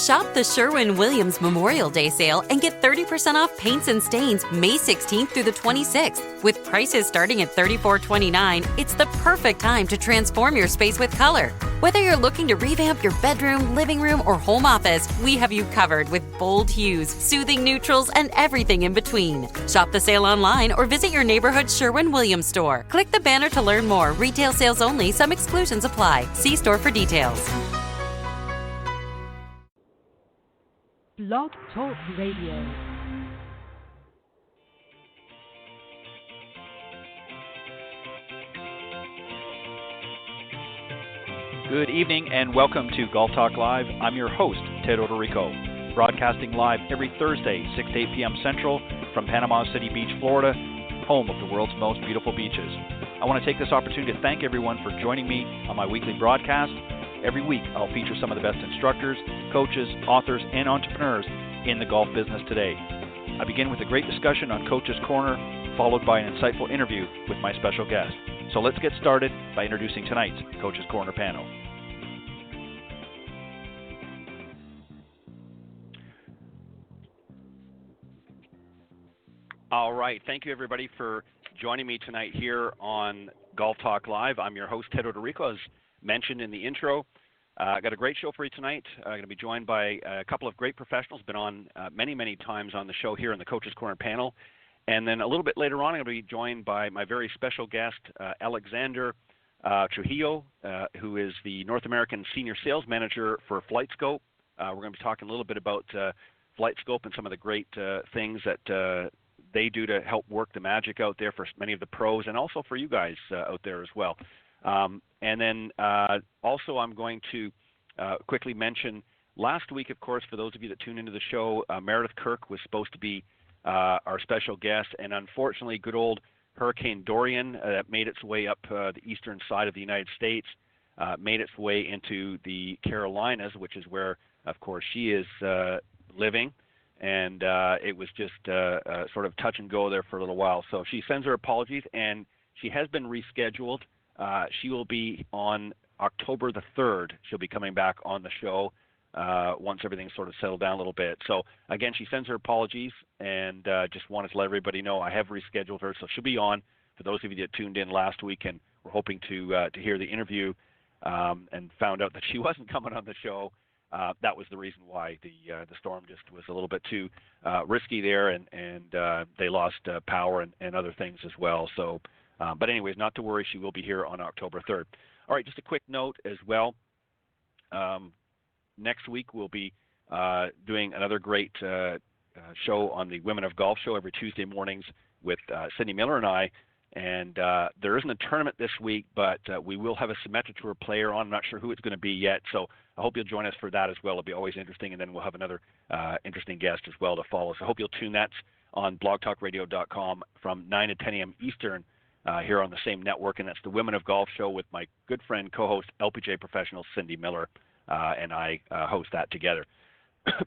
Shop the Sherwin-Williams Memorial Day sale and get 30% off paints and stains May 16th through the 26th. With prices starting at $34.29, it's the perfect time to transform your space with color. Whether you're looking to revamp your bedroom, living room, or home office, we have you covered with bold hues, soothing neutrals, and everything in between. Shop the sale online or visit your neighborhood Sherwin-Williams store. Click the banner to learn more. Retail sales only. Some exclusions apply. See store for details. Blog Talk Radio. Good evening and welcome to Golf Talk Live. I'm your host, Ted Odorico, broadcasting live every Thursday, 6 to 8 p.m. Central from Panama City Beach, Florida, home of the world's most beautiful beaches. I want to take this opportunity to thank everyone for joining me on my weekly broadcast. Every week, I'll feature some of the best instructors, coaches, authors, and entrepreneurs in the golf business today. I begin with a great discussion on Coach's Corner, followed by an insightful interview with my special guest. So let's get started by introducing tonight's Coach's Corner panel. All right. Thank you, everybody, for joining me tonight here on Golf Talk Live. I'm your host, Ted Odorico, as mentioned in the intro. I got a great show for you tonight. I'm going to be joined by a couple of great professionals, been on many times on the show here in the Coach's Corner panel. And then a little bit later on, I'm going to be joined by my very special guest, Alexander Trujillo, who is the North American Senior Sales Manager for FlightScope. We're going to be talking a little bit about FlightScope and some of the great things that they do to help work the magic out there for many of the pros and also for you guys out there as well. And then also I'm going to quickly mention last week, of course, for those of you that tuned into the show, Meredith Kirk was supposed to be our special guest, and unfortunately good old Hurricane Dorian that made its way up the eastern side of the United States, made its way into the Carolinas, which is where, of course, she is living. And it was just sort of touch and go there for a little while. So she sends her apologies, and she has been rescheduled. She will be on October the 3rd. She'll be coming back on the show once everything's sort of settled down a little bit. So, again, she sends her apologies, and just wanted to let everybody know I have rescheduled her. So she'll be on for those of you that tuned in last week and were hoping to hear the interview and found out that she wasn't coming on the show. That was the reason why the storm just was a little bit too risky there, and they lost power and other things as well. So, but anyways, not to worry, she will be here on October 3rd. All right, just a quick note as well. Next week we'll be doing another great show on the Women of Golf show every Tuesday mornings with Cindy Miller and I. And there isn't a tournament this week, but we will have a Symetra Tour player on. I'm not sure who it's going to be yet, so I hope you'll join us for that as well. It'll be always interesting, and then we'll have another interesting guest as well to follow. So I hope you'll tune that on blogtalkradio.com from 9 to 10 a.m. Eastern here on the same network, and that's the Women of Golf show with my good friend, co-host, LPGA professional Cindy Miller, and I host that together.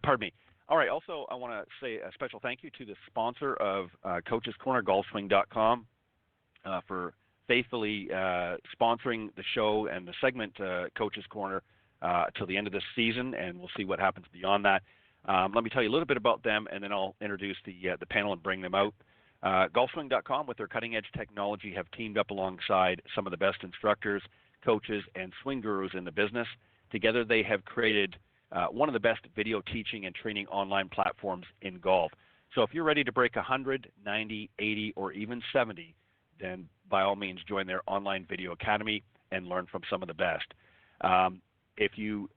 Pardon me. All right, also I want to say a special thank you to the sponsor of Coach's Corner, golfswing.com. For faithfully sponsoring the show and the segment Coach's Corner till the end of this season, and we'll see what happens beyond that. Let me tell you a little bit about them, and then I'll introduce the panel and bring them out. Golfswing.com, with their cutting-edge technology, have teamed up alongside some of the best instructors, coaches, and swing gurus in the business. Together, they have created one of the best video teaching and training online platforms in golf. So if you're ready to break 100, 90, 80, or even 70, then by all means join their online video academy and learn from some of the best. If you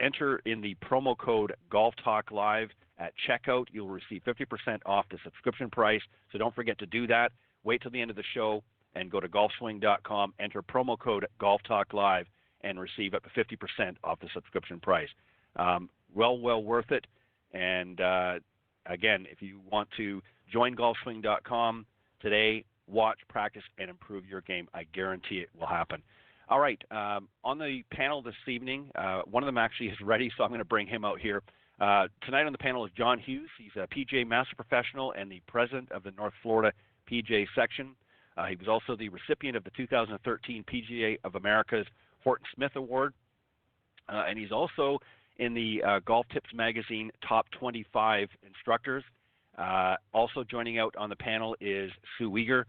enter in the promo code Golf Talk Live at checkout, you'll receive 50% off the subscription price. So don't forget to do that. Wait till the end of the show and go to golfswing.com, enter promo code Golf Talk Live, and receive up to 50% off the subscription price. Well worth it. And again, if you want to join golfswing.com today, watch, practice, and improve your game. I guarantee it will happen. All right, on the panel this evening, one of them actually is ready, so I'm going to bring him out here. Tonight on the panel is John Hughes. He's a PGA Master Professional and the president of the North Florida PGA section. He was also the recipient of the 2013 PGA of America's Horton Smith Award. And he's also in the Golf Tips Magazine Top 25 Instructors. Also joining out on the panel is Sue Weger.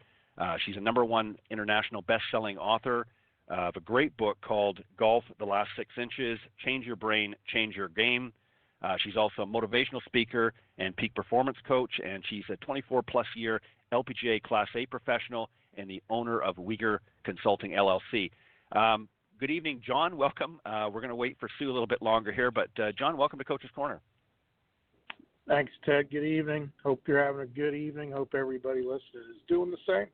She's a #1 international best-selling author of a great book called Golf: The Last 6 Inches, Change Your Brain, Change Your Game. She's also a motivational speaker and peak performance coach, and she's a 24-plus year LPGA Class A professional and the owner of Weger Consulting, LLC. Good evening, John. Welcome. We're going to wait for Sue a little bit longer here, but John, welcome to Coach's Corner. Thanks, Ted. Good evening. Hope you're having a good evening. Hope everybody listening is doing the same.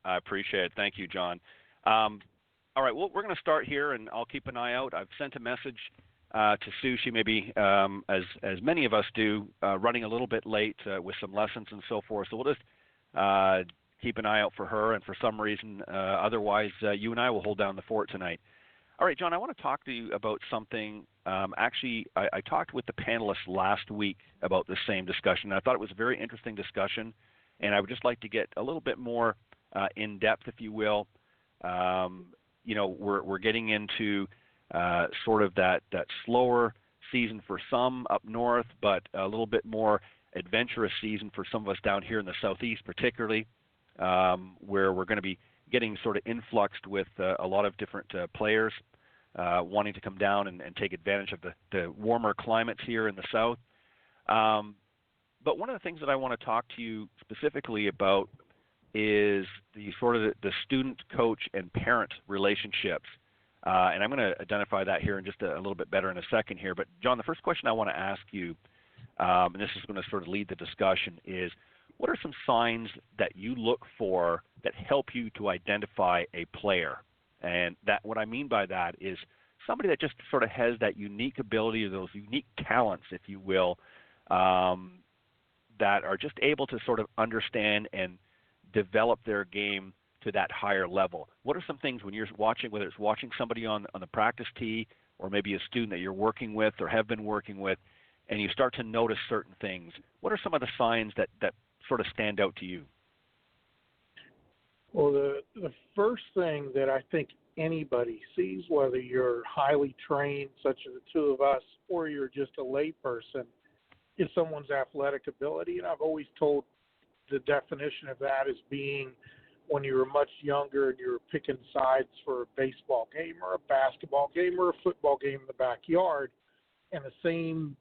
I appreciate it. Thank you, John. All right, well, we're going to start here, and I'll keep an eye out. I've sent a message to Sue. She may be, as many of us do, running a little bit late with some lessons and so forth. So we'll just keep an eye out for her, and for some reason, otherwise, you and I will hold down the fort tonight. All right, John, I want to talk to you about something. Actually, I talked with the panelists last week about the same discussion. I thought it was a very interesting discussion, and I would just like to get a little bit more in depth, if you will. We're getting into sort of that slower season for some up north, but a little bit more adventurous season for some of us down here in the southeast, particularly, where we're going to be getting sort of influxed with a lot of different players wanting to come down and take advantage of the warmer climates here in the south. But one of the things that I want to talk to you specifically about is the sort of the student, coach, and parent relationships. And I'm going to identify that here in just a little bit better in a second here. But, John, the first question I want to ask you, and this is going to sort of lead the discussion, is what are some signs that you look for that help you to identify a player? And that what I mean by that is somebody that just sort of has that unique ability, or those unique talents, if you will, that are just able to sort of understand and develop their game to that higher level. What are some things when you're watching, whether it's watching somebody on the practice tee or maybe a student that you're working with or have been working with, and you start to notice certain things, what are some of the signs that sort of stand out to you? Well, the first thing that I think anybody sees, whether you're highly trained, such as the two of us, or you're just a layperson, is someone's athletic ability. And I've always told the definition of that as being when you were much younger and you were picking sides for a baseball game or a basketball game or a football game in the backyard, and the same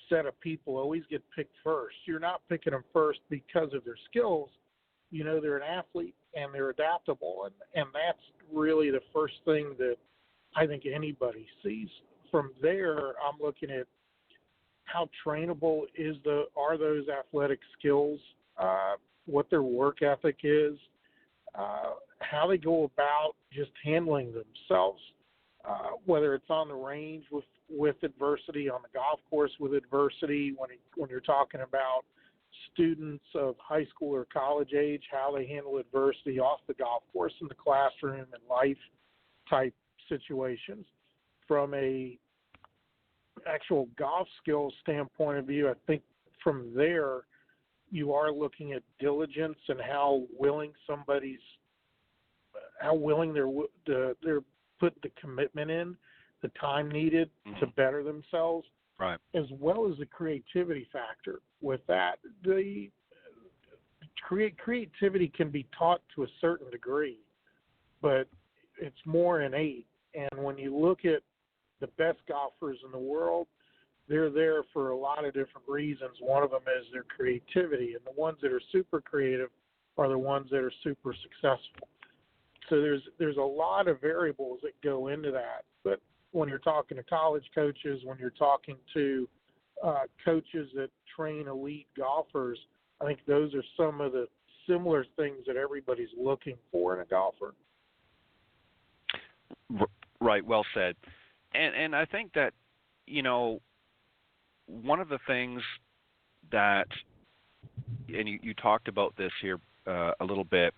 set of people always get picked first. You're not picking them first because of their skills. You know they're an athlete and they're adaptable, and that's really the first thing that I think anybody sees. From there, I'm looking at how trainable are those athletic skills, what their work ethic is, how they go about just handling themselves, whether it's on the range with adversity, on the golf course with adversity, when you're talking about students of high school or college age, how they handle adversity off the golf course, in the classroom and life type situations. From a actual golf skills standpoint of view, I think from there you are looking at diligence and how willing they're put the commitment in, the time needed to better themselves, right, as well as the creativity factor. With that, the creativity can be taught to a certain degree, but it's more innate. And when you look at the best golfers in the world, they're there for a lot of different reasons. One of them is their creativity, and the ones that are super creative are the ones that are super successful. So there's a lot of variables that go into that. But when you're talking to college coaches, when you're talking to coaches that train elite golfers, I think those are some of the similar things that everybody's looking for in a golfer. Right, well said. And I think that, one of the things that, and you talked about this here a little bit,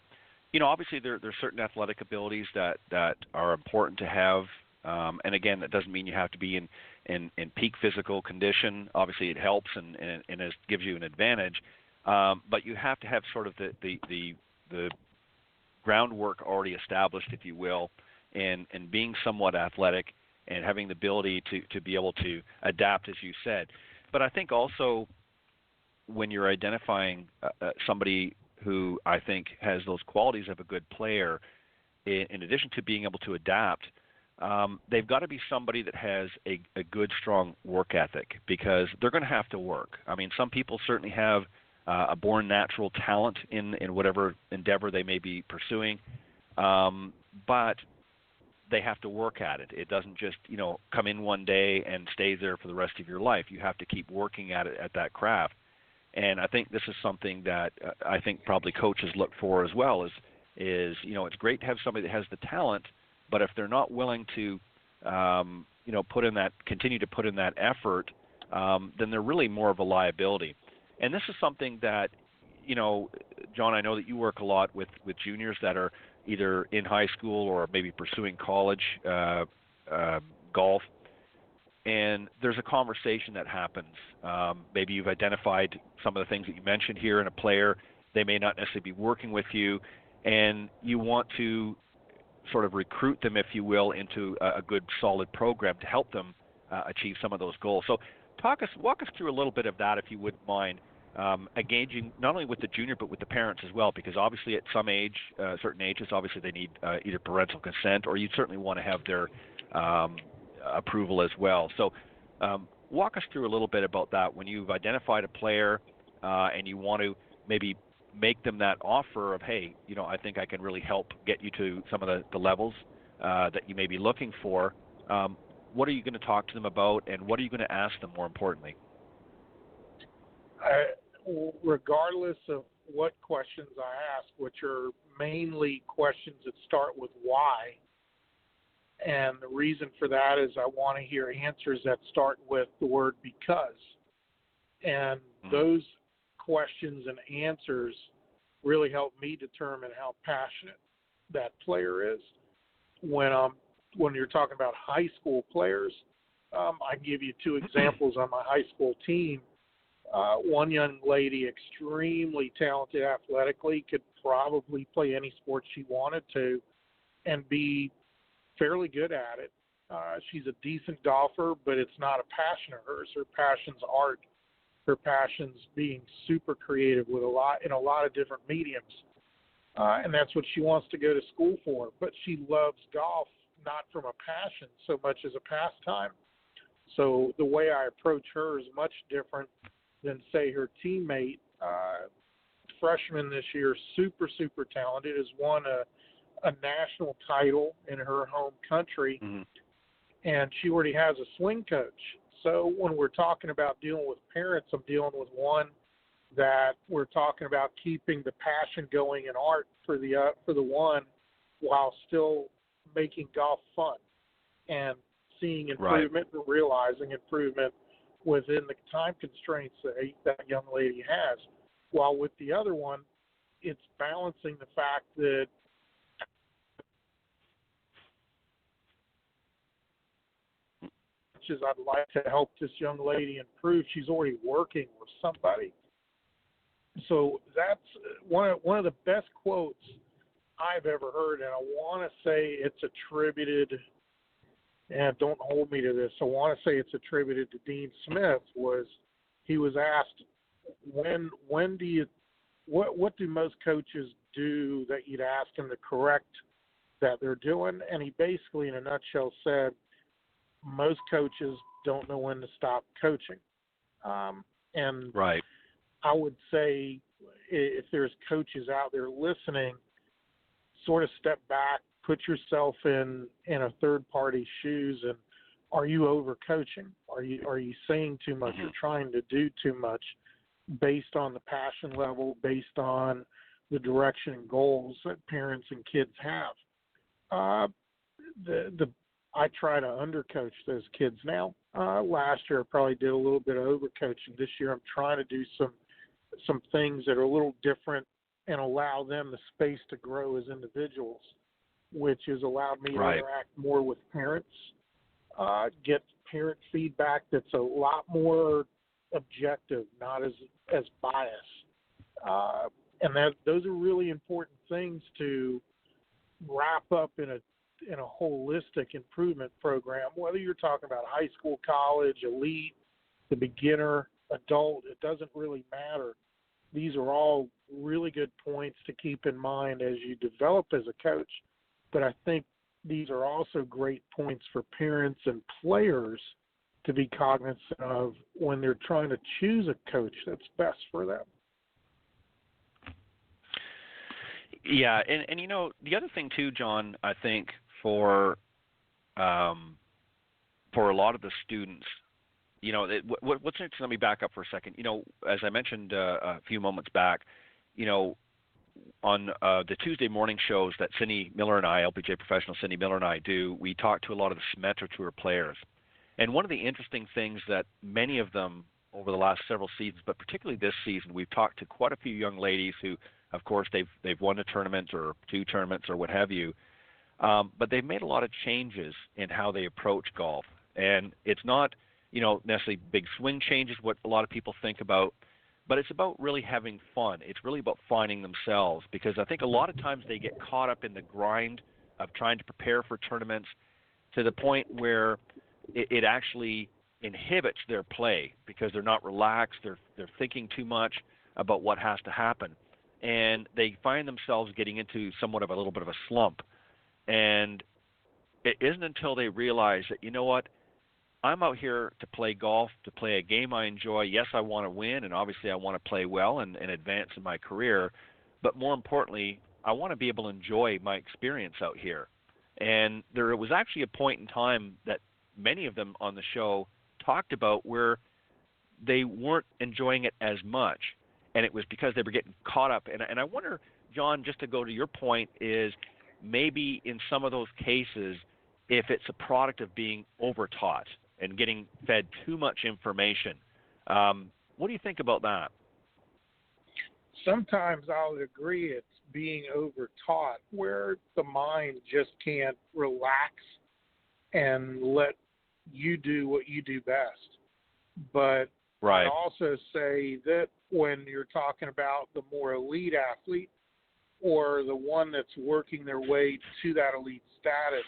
obviously there's certain athletic abilities that are important to have. And again, that doesn't mean you have to be in peak physical condition. Obviously it helps and it gives you an advantage. But you have to have sort of the groundwork already established, if you will, in being somewhat athletic. and having the ability to be able to adapt, as you said. But I think also when you're identifying somebody who I think has those qualities of a good player, in addition to being able to adapt, they've got to be somebody that has a good, strong work ethic, because they're going to have to work. I mean, some people certainly have a born natural talent in whatever endeavor they may be pursuing, but they have to work at it. It doesn't just, come in one day and stay there for the rest of your life. You have to keep working at it, at that craft. And I think this is something that I think probably coaches look for as well, is it's great to have somebody that has the talent, but if they're not willing to, continue to put in that effort, then they're really more of a liability. And this is something that, John, I know that you work a lot with juniors that are either in high school or maybe pursuing college golf, and there's a conversation that happens. Maybe you've identified some of the things that you mentioned here in a player. They may not necessarily be working with you, and you want to sort of recruit them, if you will, into a good, solid program to help them achieve some of those goals. So walk us through a little bit of that, if you wouldn't mind, engaging not only with the junior but with the parents as well, because obviously at some age, certain ages, obviously they need either parental consent, or you certainly want to have their approval as well. So walk us through a little bit about that when you've identified a player and you want to maybe make them that offer of, hey, I think I can really help get you to some of the levels that you may be looking for. What are you going to talk to them about, and what are you going to ask them, more importantly? Regardless of what questions I ask, which are mainly questions that start with why, and the reason for that is I want to hear answers that start with the word because. And those questions and answers really help me determine how passionate that player is. When you're talking about high school players, I can give you two examples on my high school team. One young lady, extremely talented athletically, could probably play any sport she wanted to and be fairly good at it. She's a decent golfer, but it's not a passion of hers. Her passion's art. Her passion's being super creative in a lot of different mediums. And that's what she wants to go to school for. But she loves golf, not from a passion so much as a pastime. So the way I approach her is much different than, say, her teammate, freshman this year, super, super talented, has won a national title in her home country, and she already has a swing coach. So when we're talking about dealing with parents, I'm dealing with one that we're talking about keeping the passion going in art for the one, while still making golf fun and seeing improvement and realizing improvement within the time constraints that young lady has. While with the other one, it's balancing the fact that as I'd like to help this young lady improve, she's already working with somebody. So that's one of the best quotes I've ever heard, and I want to say it's attributed, and don't hold me to this, I want to say it's attributed to Dean Smith. He was asked, what do most coaches do that you'd ask them to correct that they're doing? And he basically, in a nutshell, said most coaches don't know when to stop coaching. And I would say, if there's coaches out there listening, sort of step back, put yourself in a third party's shoes, and are you over coaching? Are you saying too much or trying to do too much based on the passion level, based on the direction and goals that parents and kids have? I try to undercoach those kids now. Last year I probably did a little bit of overcoaching. This year I'm trying to do some things that are a little different and allow them the space to grow as individuals, which has allowed me to interact more with parents, get parent feedback that's a lot more objective, not as biased. And those are really important things to wrap up in in a holistic improvement program, whether you're talking about high school, college, elite, the beginner, adult, it doesn't really matter. These are all really good points to keep in mind as you develop as a coach. But I think these are also great points for parents and players to be cognizant of when they're trying to choose a coach that's best for them. Yeah, and the other thing too, John, I think for a lot of the students, what's interesting, let me back up for a second. As I mentioned a few moments back, on the Tuesday morning shows that Cindy Miller and I, LPGA professional Cindy Miller and I do, we talk to a lot of the Symetra Tour players. And one of the interesting things that many of them over the last several seasons, but particularly this season, we've talked to quite a few young ladies who, of course, they've won a tournament or two tournaments or what have you, but they've made a lot of changes in how they approach golf. And it's not, necessarily big swing changes, what a lot of people think about, but it's about really having fun. It's really about finding themselves, because I think a lot of times they get caught up in the grind of trying to prepare for tournaments to the point where it actually inhibits their play because they're not relaxed. They're thinking too much about what has to happen, and they find themselves getting into somewhat of a little bit of a slump. And it isn't until they realize that, you know what, I'm out here to play golf, to play a game I enjoy. Yes, I want to win, and obviously I want to play well and advance in my career. But more importantly, I want to be able to enjoy my experience out here. And there was actually a point in time that many of them on the show talked about where they weren't enjoying it as much, and it was because they were getting caught up. And I wonder, John, just to go to your point, is maybe in some of those cases, if it's a product of being overtaught and getting fed too much information. What do you think about that? Sometimes I would agree it's being overtaught, where the mind just can't relax and let you do what you do best. But right. I'd also say that when you're talking about the more elite athlete or the one that's working their way to that elite status,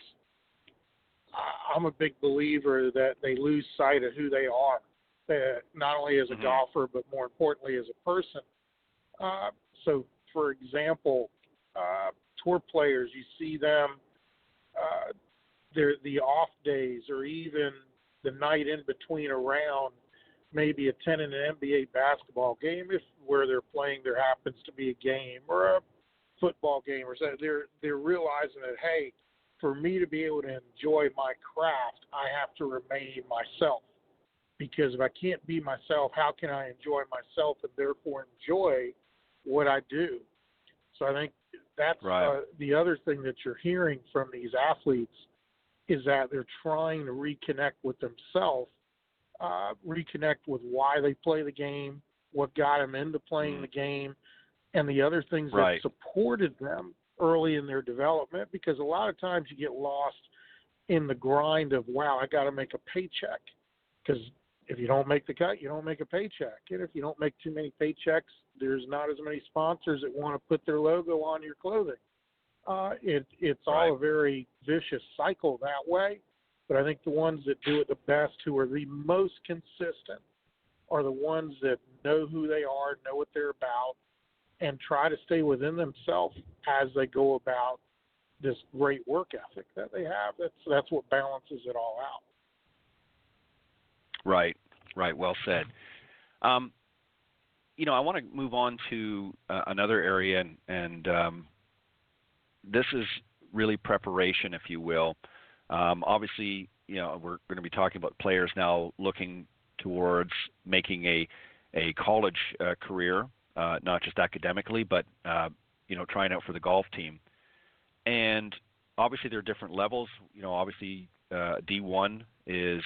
I'm a big believer that they lose sight of who they are, not only as a golfer, but more importantly as a person. So, for example, tour players, you see them, the off days or even the night in between a round, maybe attending an NBA basketball game, if where they're playing there happens to be a game or a football game, or so they're realizing that, hey, for me to be able to enjoy my craft, I have to remain myself. Because if I can't be myself, how can I enjoy myself and therefore enjoy what I do? So I think that's right. The other thing that you're hearing from these athletes is that they're trying to reconnect with themselves, reconnect with why they play the game, what got them into playing the game, and the other things that supported them early in their development, because a lot of times you get lost in the grind of, wow, I got to make a paycheck. Because if you don't make the cut, you don't make a paycheck. And if you don't make too many paychecks, there's not as many sponsors that want to put their logo on your clothing. It's all a very vicious cycle that way. But I think the ones that do it the best, who are the most consistent, are the ones that know who they are, know what they're about, and try to stay within themselves as they go about this great work ethic that they have. That's what balances it all out. Right. Well said. I want to move on to another area, and this is really preparation, if you will. Obviously, we're going to be talking about players now looking towards making a college career. Not just academically, but trying out for the golf team. And obviously there are different levels. Obviously D1 is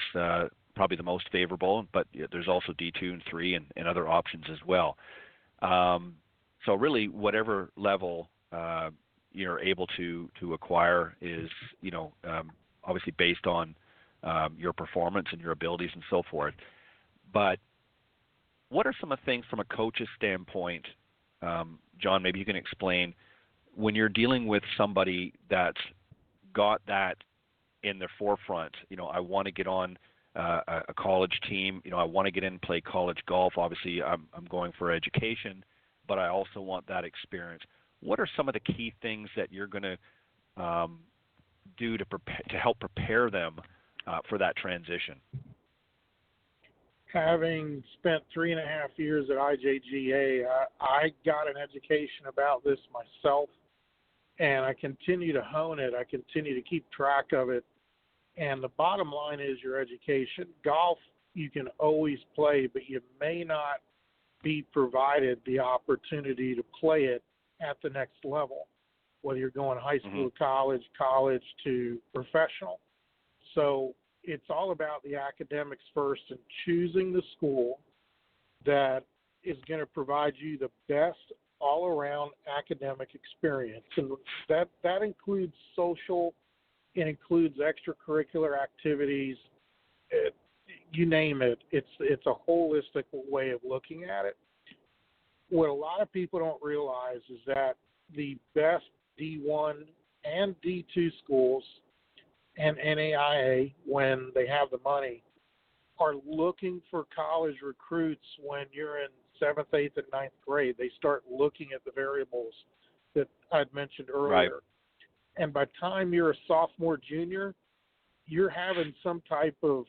probably the most favorable, but there's also D2 and 3 and other options as well. So really, whatever level you're able to acquire is obviously based on your performance and your abilities and so forth. But what are some of the things from a coach's standpoint, John, maybe you can explain, when you're dealing with somebody that's got that in their forefront. I want to get on a college team. I want to get in and play college golf. Obviously, I'm going for education, but I also want that experience. What are some of the key things that you're going to do to help prepare them for that transition? Having spent 3.5 years at IJGA, I got an education about this myself, and I continue to hone it. I continue to keep track of it. And the bottom line is your education. Golf, you can always play, but you may not be provided the opportunity to play it at the next level, whether you're going high school to college to professional. So it's all about the academics first and choosing the school that is going to provide you the best all-around academic experience. And that includes social, it includes extracurricular activities, you name it. It's a holistic way of looking at it. What a lot of people don't realize is that the best D1 and D2 schools and NAIA, when they have the money, are looking for college recruits when you're in 7th, 8th, and 9th grade. They start looking at the variables that I'd mentioned earlier. Right. And by the time you're a sophomore, junior, you're having some type of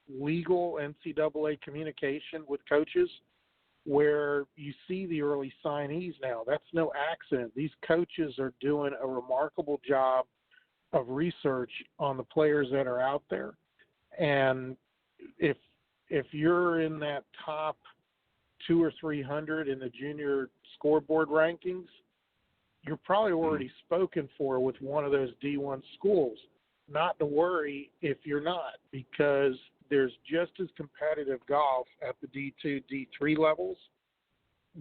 legal NCAA communication with coaches where you see the early signees now. That's no accident. These coaches are doing a remarkable job of research on the players that are out there. And if you're in that top 200 or 300 in the junior scoreboard rankings, you're probably already spoken for with one of those D1 schools. Not to worry if you're not, because there's just as competitive golf at the D2, D3 levels.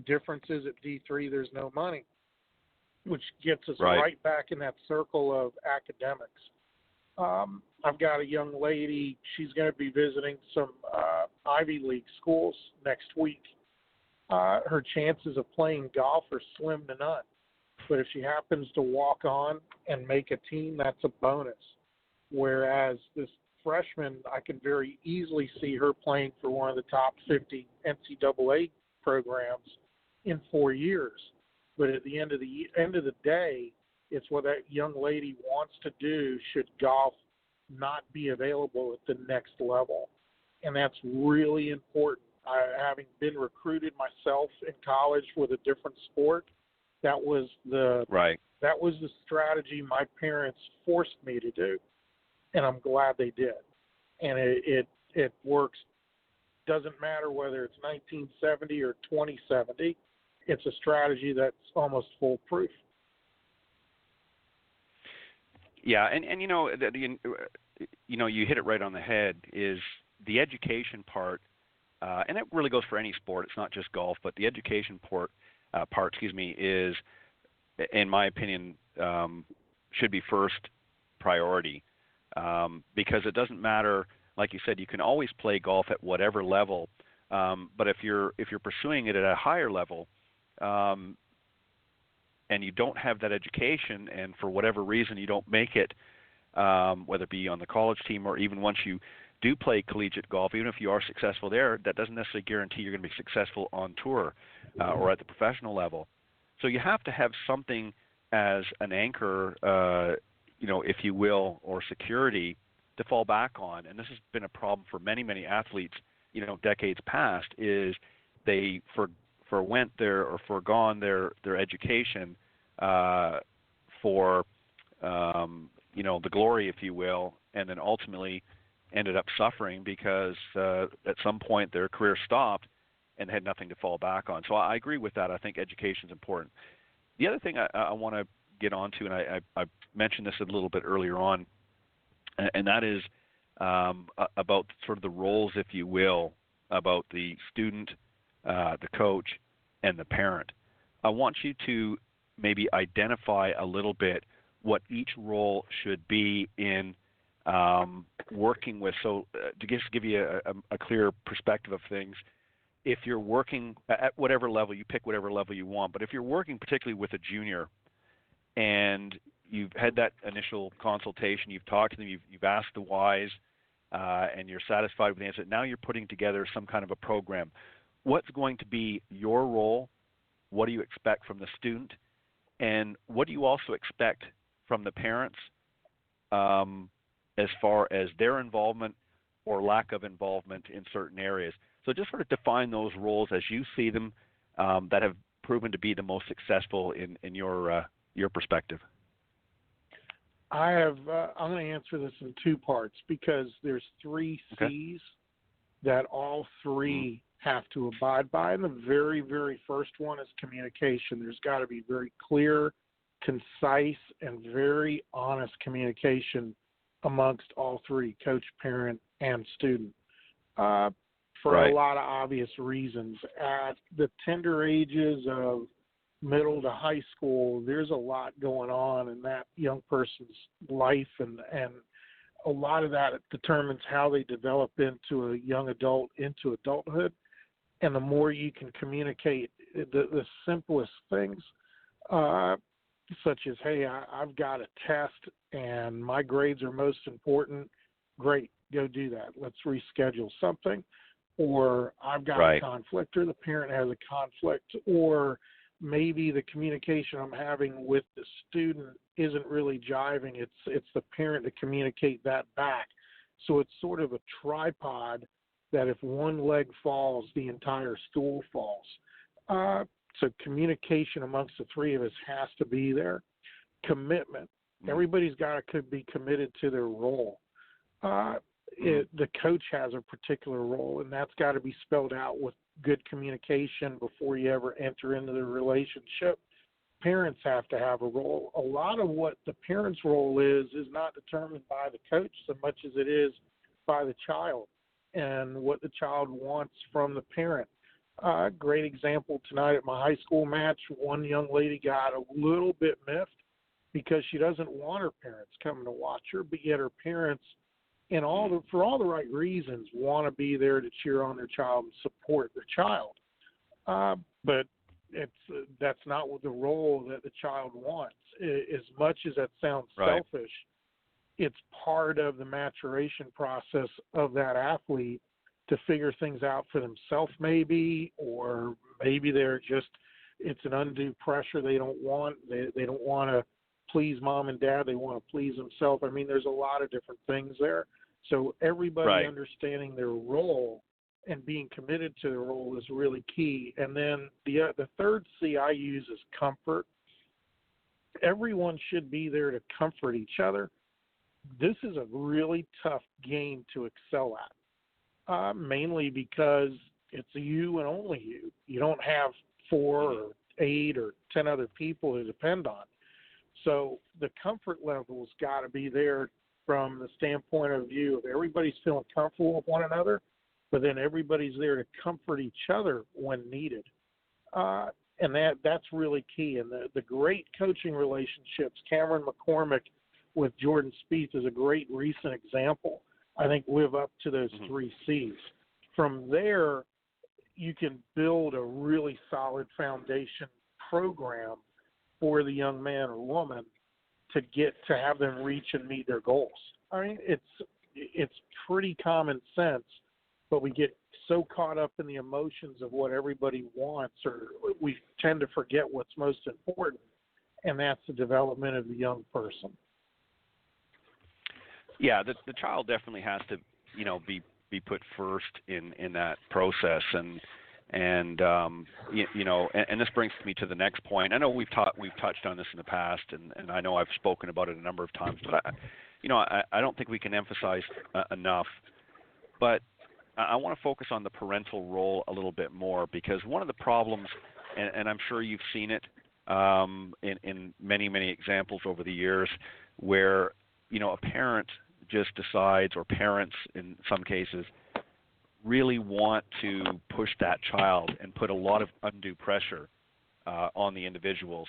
Difference is at D3 there's no money, which gets us right back in that circle of academics. I've got a young lady, she's going to be visiting some Ivy League schools next week. Her chances of playing golf are slim to none. But if she happens to walk on and make a team, that's a bonus. Whereas this freshman, I can very easily see her playing for one of the top 50 NCAA programs in 4 years. But at the end of the day, it's what that young lady wants to do should golf not be available at the next level. And that's really important. Having been recruited myself in college with a different sport, that was the strategy my parents forced me to do, and I'm glad they did. And it works. Doesn't matter whether it's 1970 or 2070. It's a strategy that's almost foolproof. Yeah, and you hit it right on the head. Is the education part, and it really goes for any sport. It's not just golf, but the education part, is, in my opinion, should be first priority, because it doesn't matter. Like you said, you can always play golf at whatever level, but if you're pursuing it at a higher level, and you don't have that education, and for whatever reason you don't make it, whether it be on the college team or even once you do play collegiate golf, even if you are successful there, that doesn't necessarily guarantee you're going to be successful on tour or at the professional level. So you have to have something as an anchor, if you will, or security to fall back on. And this has been a problem for many, many athletes, decades past, is they forgone their education for the glory, if you will, and then ultimately ended up suffering because at some point their career stopped and had nothing to fall back on. So I agree with that. I think education is important. The other thing I want to get onto, and I mentioned this a little bit earlier on, and that is about sort of the roles, if you will, about the student, the coach, and the parent. I want you to maybe identify a little bit what each role should be in working with. So to just give you a clear perspective of things, if you're working at whatever level, you pick whatever level you want, but if you're working particularly with a junior and you've had that initial consultation, you've talked to them, you've asked the whys, and you're satisfied with the answer. Now you're putting together some kind of a program. What's going to be your role? What do you expect from the student? And what do you also expect from the parents as far as their involvement or lack of involvement in certain areas? So just sort of define those roles as you see them that have proven to be the most successful in your perspective. I'm going to answer this in two parts because there's three C's that all three have to abide by. And the very, very first one is communication. There's got to be very clear, concise, and very honest communication amongst all three, coach, parent, and student, for a lot of obvious reasons. At the tender ages of middle to high school, there's a lot going on in that young person's life, and a lot of that determines how they develop into a young adult, into adulthood. And the more you can communicate the simplest things, such as, hey, I've got a test and my grades are most important, great, go do that. Let's reschedule something. Or I've got a conflict, or the parent has a conflict, or maybe the communication I'm having with the student isn't really jiving. It's the parent to communicate that back. So it's sort of a tripod that if one leg falls, the entire stool falls. So communication amongst the three of us has to be there. Commitment. Everybody's got to be committed to their role. The coach has a particular role, and that's got to be spelled out with good communication before you ever enter into the relationship. Parents have to have a role. A lot of what the parent's role is not determined by the coach so much as it is by the child and what the child wants from the parent. Great example tonight at my high school match, one young lady got a little bit miffed because she doesn't want her parents coming to watch her, but yet her parents, for all the right reasons, want to be there to cheer on their child and support their child. But that's not what the role that the child wants. As much as that sounds selfish, it's part of the maturation process of that athlete to figure things out for themselves maybe, or maybe it's an undue pressure they don't want. They don't want to please mom and dad. They want to please themselves. I mean, there's a lot of different things there. So everybody understanding their role and being committed to their role is really key. And then the third C I use is comfort. Everyone should be there to comfort each other. This is a really tough game to excel at, mainly because it's you and only you. You don't have 4 or 8 or 10 other people to depend on. So the comfort level's got to be there from the standpoint of view of everybody's feeling comfortable with one another, but then everybody's there to comfort each other when needed. And that's really key. And the great coaching relationships, Cameron McCormick with Jordan Spieth is a great recent example, I think live up to those 3 C's. From there, you can build a really solid foundation program for the young man or woman to have them reach and meet their goals. I mean, it's pretty common sense, but we get so caught up in the emotions of what everybody wants, or we tend to forget what's most important, and that's the development of the young person. Yeah, the child definitely has to, be put first in that process, and this brings me to the next point. I know we've touched on this in the past, and I know I've spoken about it a number of times, but I don't think we can emphasize enough. But I want to focus on the parental role a little bit more, because one of the problems, and I'm sure you've seen it in many, many examples over the years, where a parent just decides, or parents in some cases, really want to push that child and put a lot of undue pressure on the individuals,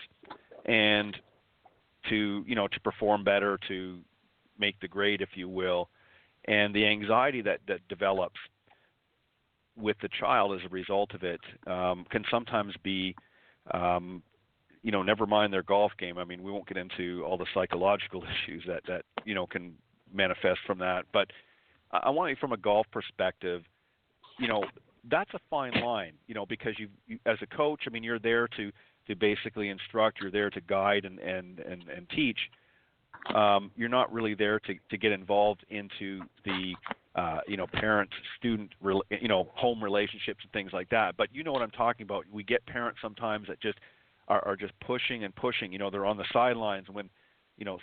and to perform better, to make the grade, if you will, and the anxiety that develops with the child as a result of it can sometimes be never mind their golf game. I mean, we won't get into all the psychological issues that can manifest from that. But I want you, from a golf perspective, that's a fine line, because you as a coach, I mean, you're there to basically instruct, you're there to guide and teach. You're not really there to get involved into the parent-student, home relationships and things like that. But you know what I'm talking about. We get parents sometimes that just are just pushing and pushing. They're on the sidelines when,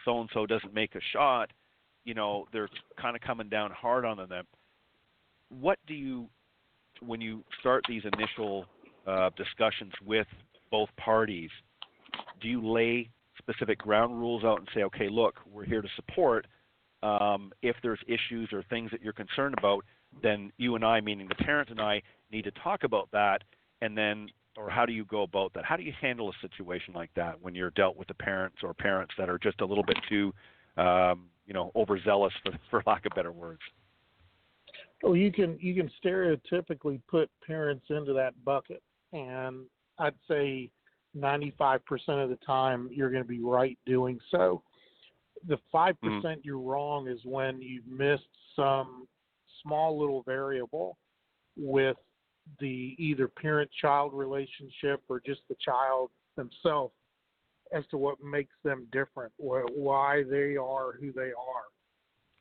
so-and-so doesn't make a shot, they're kind of coming down hard on them. What do you, when you start these initial discussions with both parties, do you lay specific ground rules out and say, okay, look, we're here to support. If there's issues or things that you're concerned about, then you and I, meaning the parent and I, need to talk about that, and then, or how do you go about that? How do you handle a situation like that when you're dealt with the parents or parents that are just a little bit too, overzealous, for lack of better words? Well, you can stereotypically put parents into that bucket, and I'd say 95% of the time you're going to be right doing so. The 5% you're wrong is when you've missed some small little variable with the either parent-child relationship or just the child themselves as to what makes them different, or why they are who they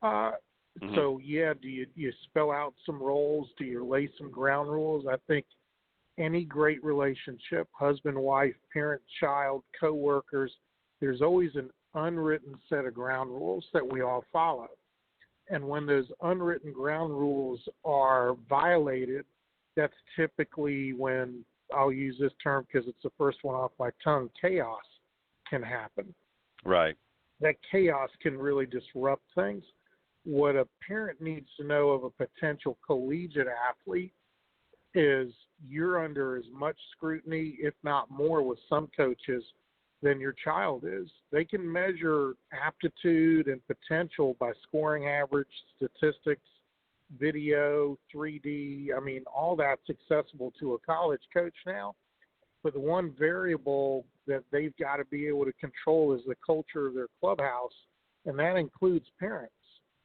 are. So, do you spell out some roles? Do you lay some ground rules? I think any great relationship, husband, wife, parent, child, co-workers, there's always an unwritten set of ground rules that we all follow. And when those unwritten ground rules are violated, that's typically when, I'll use this term because it's the first one off my tongue, chaos can happen. Right. That chaos can really disrupt things. What a parent needs to know of a potential collegiate athlete is you're under as much scrutiny, if not more, with some coaches than your child is. They can measure aptitude and potential by scoring average, statistics, video, 3D. I mean, all that's accessible to a college coach now. But the one variable that they've got to be able to control is the culture of their clubhouse, and that includes parents.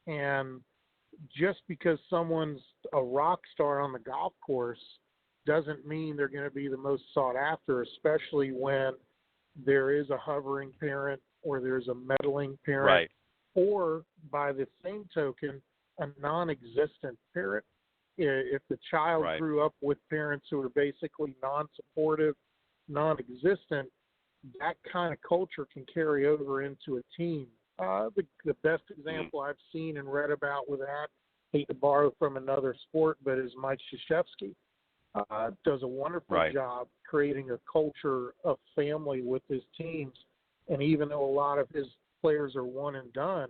And just because someone's a rock star on the golf course doesn't mean they're going to be the most sought after, especially when there is a hovering parent or there's a meddling parent, right, or by the same token, a non-existent parent. If the child right, grew up with parents who are basically non-supportive, non-existent, that kind of culture can carry over into a team. The best example I've seen and read about with that, hate to borrow from another sport, but is Mike Krzyzewski. Does a wonderful right, job creating a culture of family with his teams. And even though a lot of his players are one and done,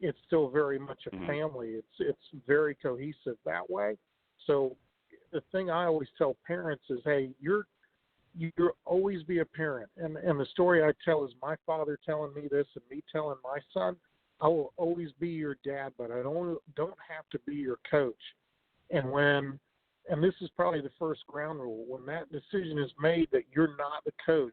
it's still very much a family. It's very cohesive that way. So the thing I always tell parents is, hey, you'll always be a parent. And the story I tell is my father telling me this and me telling my son, I will always be your dad, but I don't have to be your coach. And this is probably the first ground rule, when that decision is made that you're not the coach,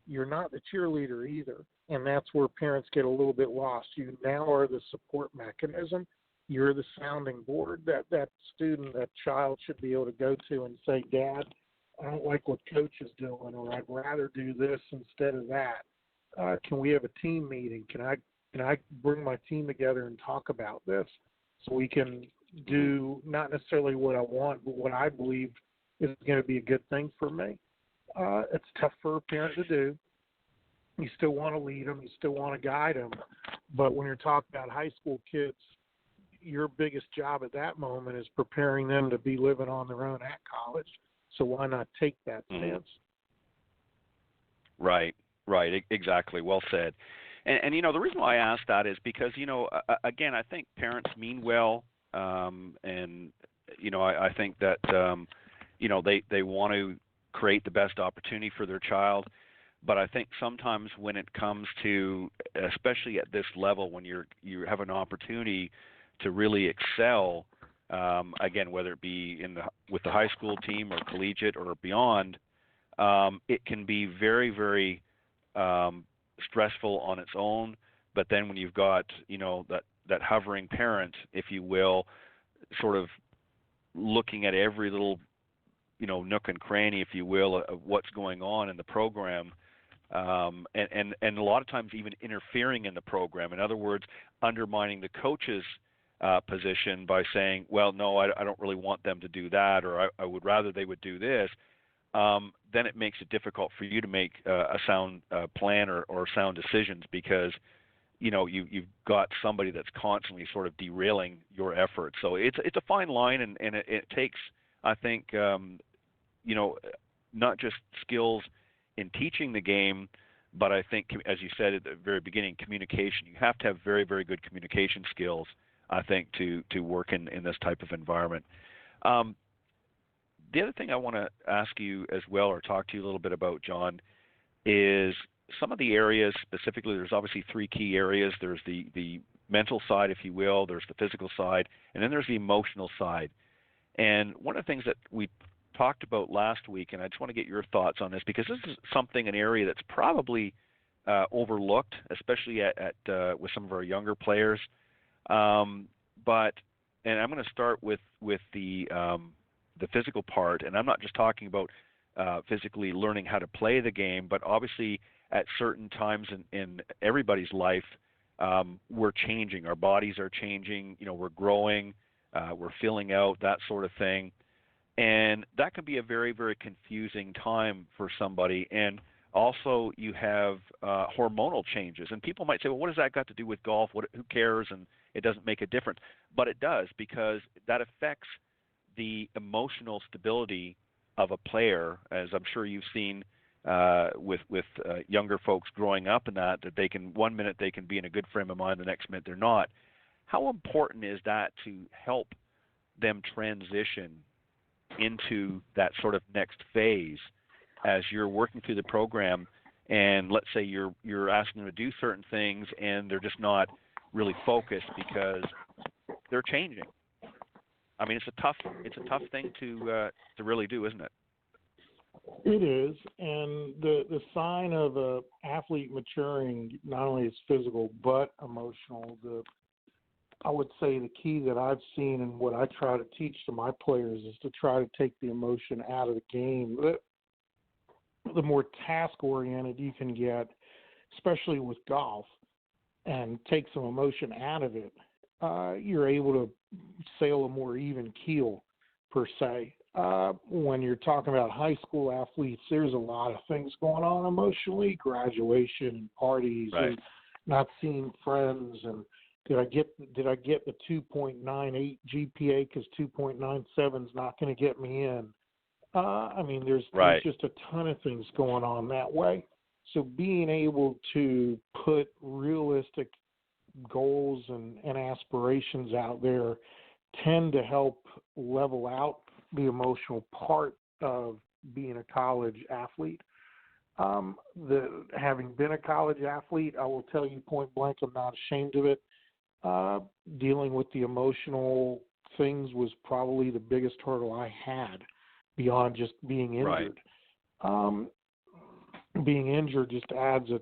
you're not the cheerleader either. And that's where parents get a little bit lost. You now are the support mechanism. You're the sounding board that student, that child should be able to go to and say, Dad, I don't like what coach is doing, or I'd rather do this instead of that. Can we have a team meeting? Can I bring my team together and talk about this so we can do not necessarily what I want, but what I believe is going to be a good thing for me? It's tough for a parent to do. You still want to lead them. You still want to guide them. But when you're talking about high school kids, your biggest job at that moment is preparing them to be living on their own at college. So why not take that stance? Right, exactly. Well said. And the reason why I asked that is because, again, I think parents mean well. And, I think that, they want to create the best opportunity for their child. But I think sometimes when it comes to, especially at this level, when you have an opportunity to really excel, again, whether it be with the high school team or collegiate or beyond, it can be very, very stressful on its own. But then when you've got, that hovering parent, if you will, sort of looking at every little, nook and cranny, if you will, of what's going on in the program, and a lot of times even interfering in the program. In other words, undermining the coach's position by saying, well, no, I don't really want them to do that, or I would rather they would do this. Then it makes it difficult for you to make a sound plan or sound decisions, because you've got somebody that's constantly sort of derailing your efforts. So it's a fine line, and it takes, I think, not just skills in teaching the game, but I think, as you said at the very beginning, communication. You have to have very, very good communication skills, I think, to work in this type of environment. The other thing I want to ask you as well, or talk to you a little bit about, John, is some of the areas specifically. There's obviously three key areas. There's the mental side, if you will, there's the physical side, and then there's the emotional side. And one of the things that we talked about last week, and I just want to get your thoughts on this, because this is an area that's probably overlooked, especially at with some of our younger players. And I'm going to start with the physical part, and I'm not just talking about physically learning how to play the game, but obviously at certain times in everybody's life, we're changing. Our bodies are changing. We're growing, we're filling out, that sort of thing. And that can be a very, very confusing time for somebody. And also you have hormonal changes. And people might say, well, what does that got to do with golf? Who cares? And it doesn't make a difference. But it does, because that affects the emotional stability of a player, as I'm sure you've seen with younger folks growing up, and that they can, one minute they can be in a good frame of mind, the next minute they're not. How important is that to help them transition into that sort of next phase as you're working through the program? And let's say you're asking them to do certain things and they're just not really focused because they're changing. I mean, it's a tough thing to really do, isn't it? It is, and the sign of a athlete maturing not only is physical but emotional. I would say the key that I've seen and what I try to teach to my players is to try to take the emotion out of the game. The more task-oriented you can get, especially with golf, and take some emotion out of it, you're able to sail a more even keel, per se. When you're talking about high school athletes, there's a lot of things going on emotionally, graduation and parties, right, and not seeing friends, and did I get the 2.98 GPA because 2.97 is not going to get me in? I mean, there's just a ton of things going on that way. So being able to put realistic goals and aspirations out there tend to help level out the emotional part of being a college athlete. Having been a college athlete, I will tell you point blank, I'm not ashamed of it. Dealing with the emotional things was probably the biggest hurdle I had beyond just being injured. Right. Being injured just adds a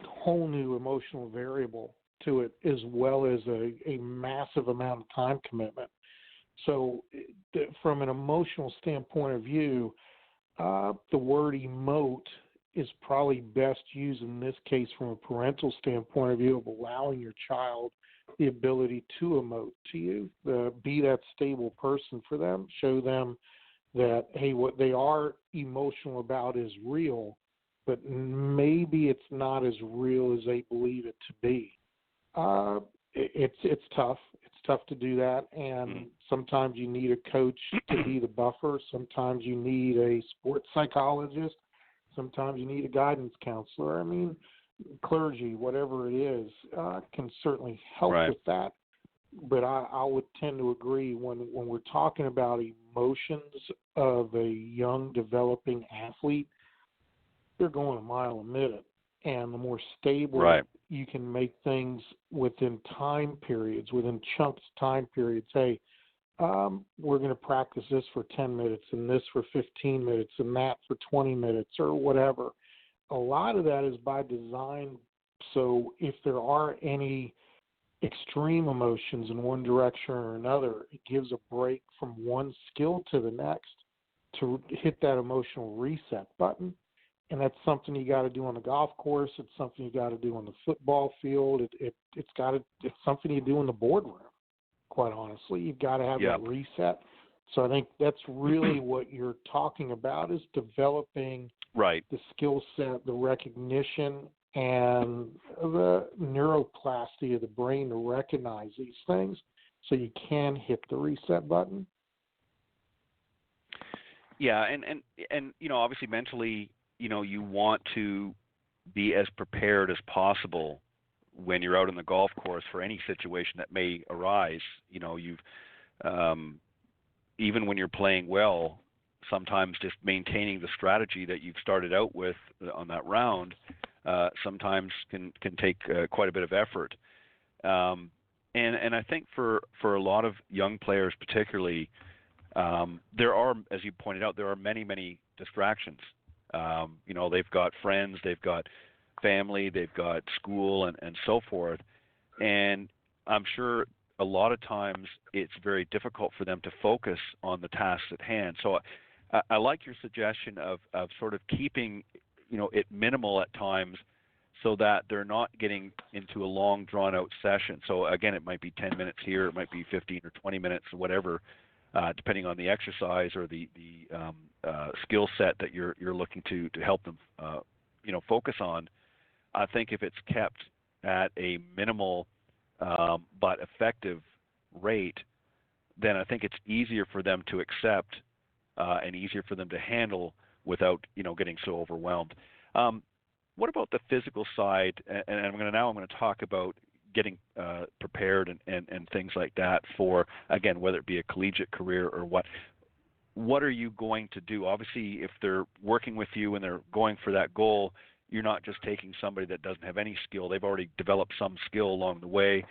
whole new emotional variable to it, as well as a massive amount of time commitment. So from an emotional standpoint of view, the word emote is probably best used in this case from a parental standpoint of view of allowing your child the ability to emote to you, be that stable person for them, show them that, hey, what they are emotional about is real, but maybe it's not as real as they believe it to be. It's tough. It's tough to do that, and sometimes you need a coach to be the buffer. Sometimes you need a sports psychologist. Sometimes you need a guidance counselor. I mean, clergy, whatever it is, can certainly help with that. But I would tend to agree when we're talking about emotions of a young developing athlete, they're going a mile a minute. And the more stable you can make things within time periods, within chunks of time periods, hey, we're going to practice this for 10 minutes and this for 15 minutes and that for 20 minutes or whatever. a lot of that is by design. So if there are any extreme emotions in one direction or another, it gives a break from one skill to the next to hit that emotional reset button. And that's something you got to do on the golf course. It's something you got to do on the football field. It's something you do in the boardroom. Quite honestly, you've got to have that reset. So I think that's really what you're talking about, is developing the skill set, the recognition, and the neuroplasticity of the brain to recognize these things so you can hit the reset button. Yeah, and obviously mentally, you want to be as prepared as possible when you're out on the golf course for any situation that may arise. You've even when you're playing well, sometimes just maintaining the strategy that you've started out with on that round sometimes can take quite a bit of effort. And I think for a lot of young players particularly, there are, as you pointed out, there are many distractions. They've got friends, they've got family, they've got school, and so forth. And I'm sure a lot of times it's very difficult for them to focus on the tasks at hand. So I like your suggestion of sort of keeping, it minimal at times so that they're not getting into a long, drawn-out session. So, again, it might be 10 minutes here, it might be 15 or 20 minutes or whatever, depending on the exercise or the skill set that you're looking to help them, focus on. I think if it's kept at a minimal but effective rate, then I think it's easier for them to accept and easier for them to handle without, getting so overwhelmed. What about the physical side? And I'm going to talk about getting prepared and things like that for, again, whether it be a collegiate career or what. What are you going to do? Obviously, if they're working with you and they're going for that goal, you're not just taking somebody that doesn't have any skill. They've already developed some skill along the way,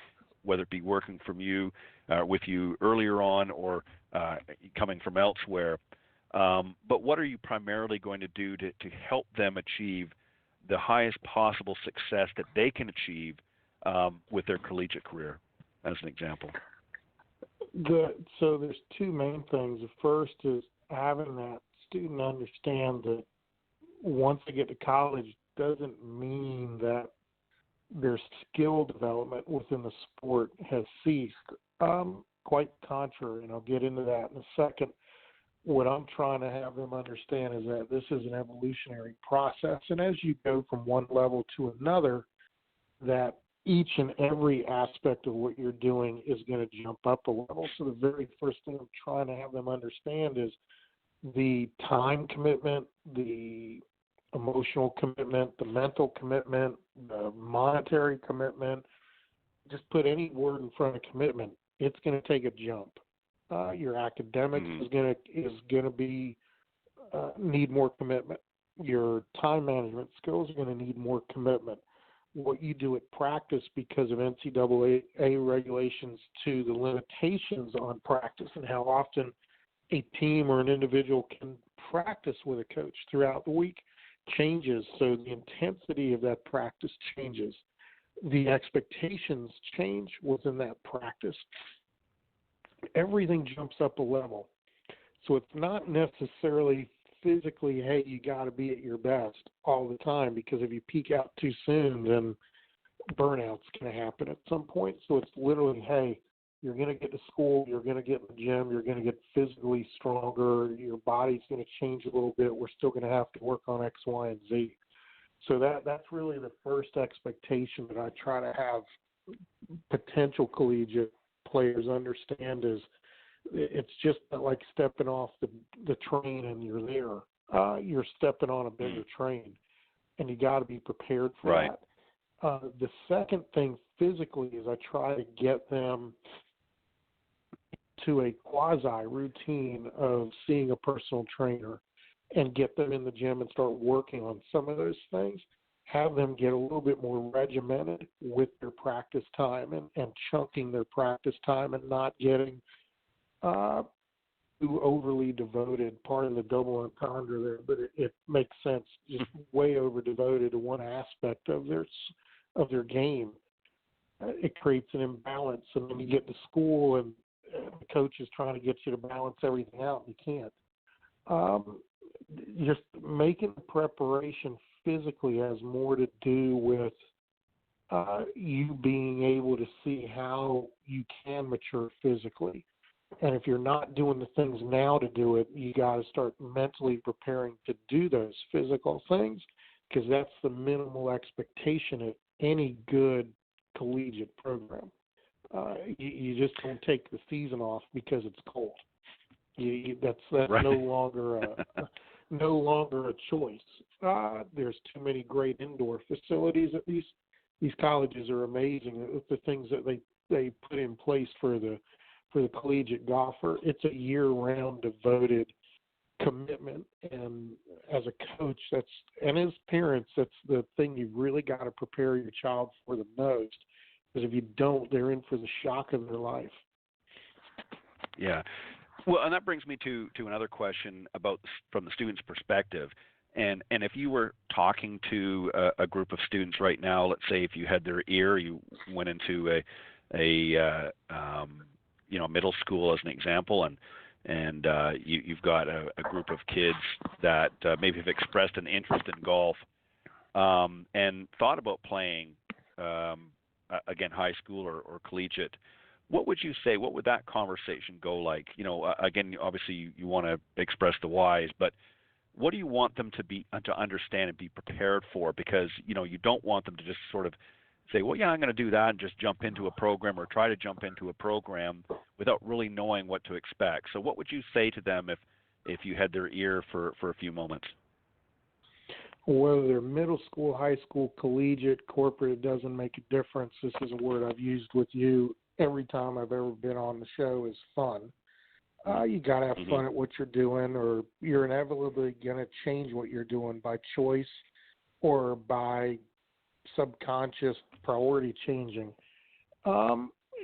whether it be working from you, with you earlier on, or coming from elsewhere. But what are you primarily going to do to help them achieve the highest possible success that they can achieve with their collegiate career, as an example? So there's two main things. The first is having that student understand that once they get to college doesn't mean that their skill development within the sport has ceased. Quite the contrary, and I'll get into that in a second. What I'm trying to have them understand is that this is an evolutionary process, and as you go from one level to another, that each and every aspect of what you're doing is going to jump up a level. So the very first thing I'm trying to have them understand is the time commitment, the emotional commitment, the mental commitment, the monetary commitment. Just put any word in front of commitment. It's going to take a jump. Your academics is going to be need more commitment. Your time management skills are going to need more commitment. What you do at practice, because of NCAA regulations, to the limitations on practice and how often a team or an individual can practice with a coach throughout the week, changes. So the intensity of that practice changes. The expectations change within that practice. Everything jumps up a level. So it's not necessarily physically, hey, you got to be at your best all the time, because if you peak out too soon, then burnout's going to happen at some point. So it's literally, hey, you're going to get to school, you're going to get in the gym, you're going to get physically stronger, your body's going to change a little bit, we're still going to have to work on X, Y, and Z. So that's really the first expectation that I try to have potential collegiate players understand, is it's just not like stepping off the train and you're there. You're stepping on a bigger train, and you got to be prepared for that. The second thing physically is I try to get them to a quasi-routine of seeing a personal trainer and get them in the gym and start working on some of those things. Have them get a little bit more regimented with their practice time and chunking their practice time, and not getting too overly devoted, part of the double entendre there, but it makes sense, just way over devoted to one aspect of their game. It creates an imbalance, and when you get to school and the coach is trying to get you to balance everything out, and you can't. Just making the preparation physically has more to do with you being able to see how you can mature physically. And if you're not doing the things now to do it, you got to start mentally preparing to do those physical things, because that's the minimal expectation of any good collegiate program. You just don't take the season off because it's cold. That's right. No longer a choice. There's too many great indoor facilities. At least these colleges are amazing. The things that they put in place for the collegiate golfer, it's a year-round devoted commitment. And as a coach, and as parents, that's the thing you really got to prepare your child for the most. Because if you don't, they're in for the shock of their life. Yeah. Well, and that brings me to another question about from the student's perspective. And if you were talking to a group of students right now, let's say if you had their ear, you went into a middle school as an example, and you've got a group of kids that maybe have expressed an interest in golf and thought about playing, again, high school or collegiate. What would you say? What would that conversation go like? Again, obviously you want to express the whys, but what do you want them to understand and be prepared for? Because you don't want them to just sort of say, well, yeah, I'm going to do that and just jump into a program or try to jump into a program without really knowing what to expect. So what would you say to them if you had their ear for a few moments? Whether they're middle school, high school, collegiate, corporate, it doesn't make a difference. This is a word I've used with you every time I've ever been on the show, is fun. You got to have fun at what you're doing, or you're inevitably going to change what you're doing by choice or by subconscious priority changing.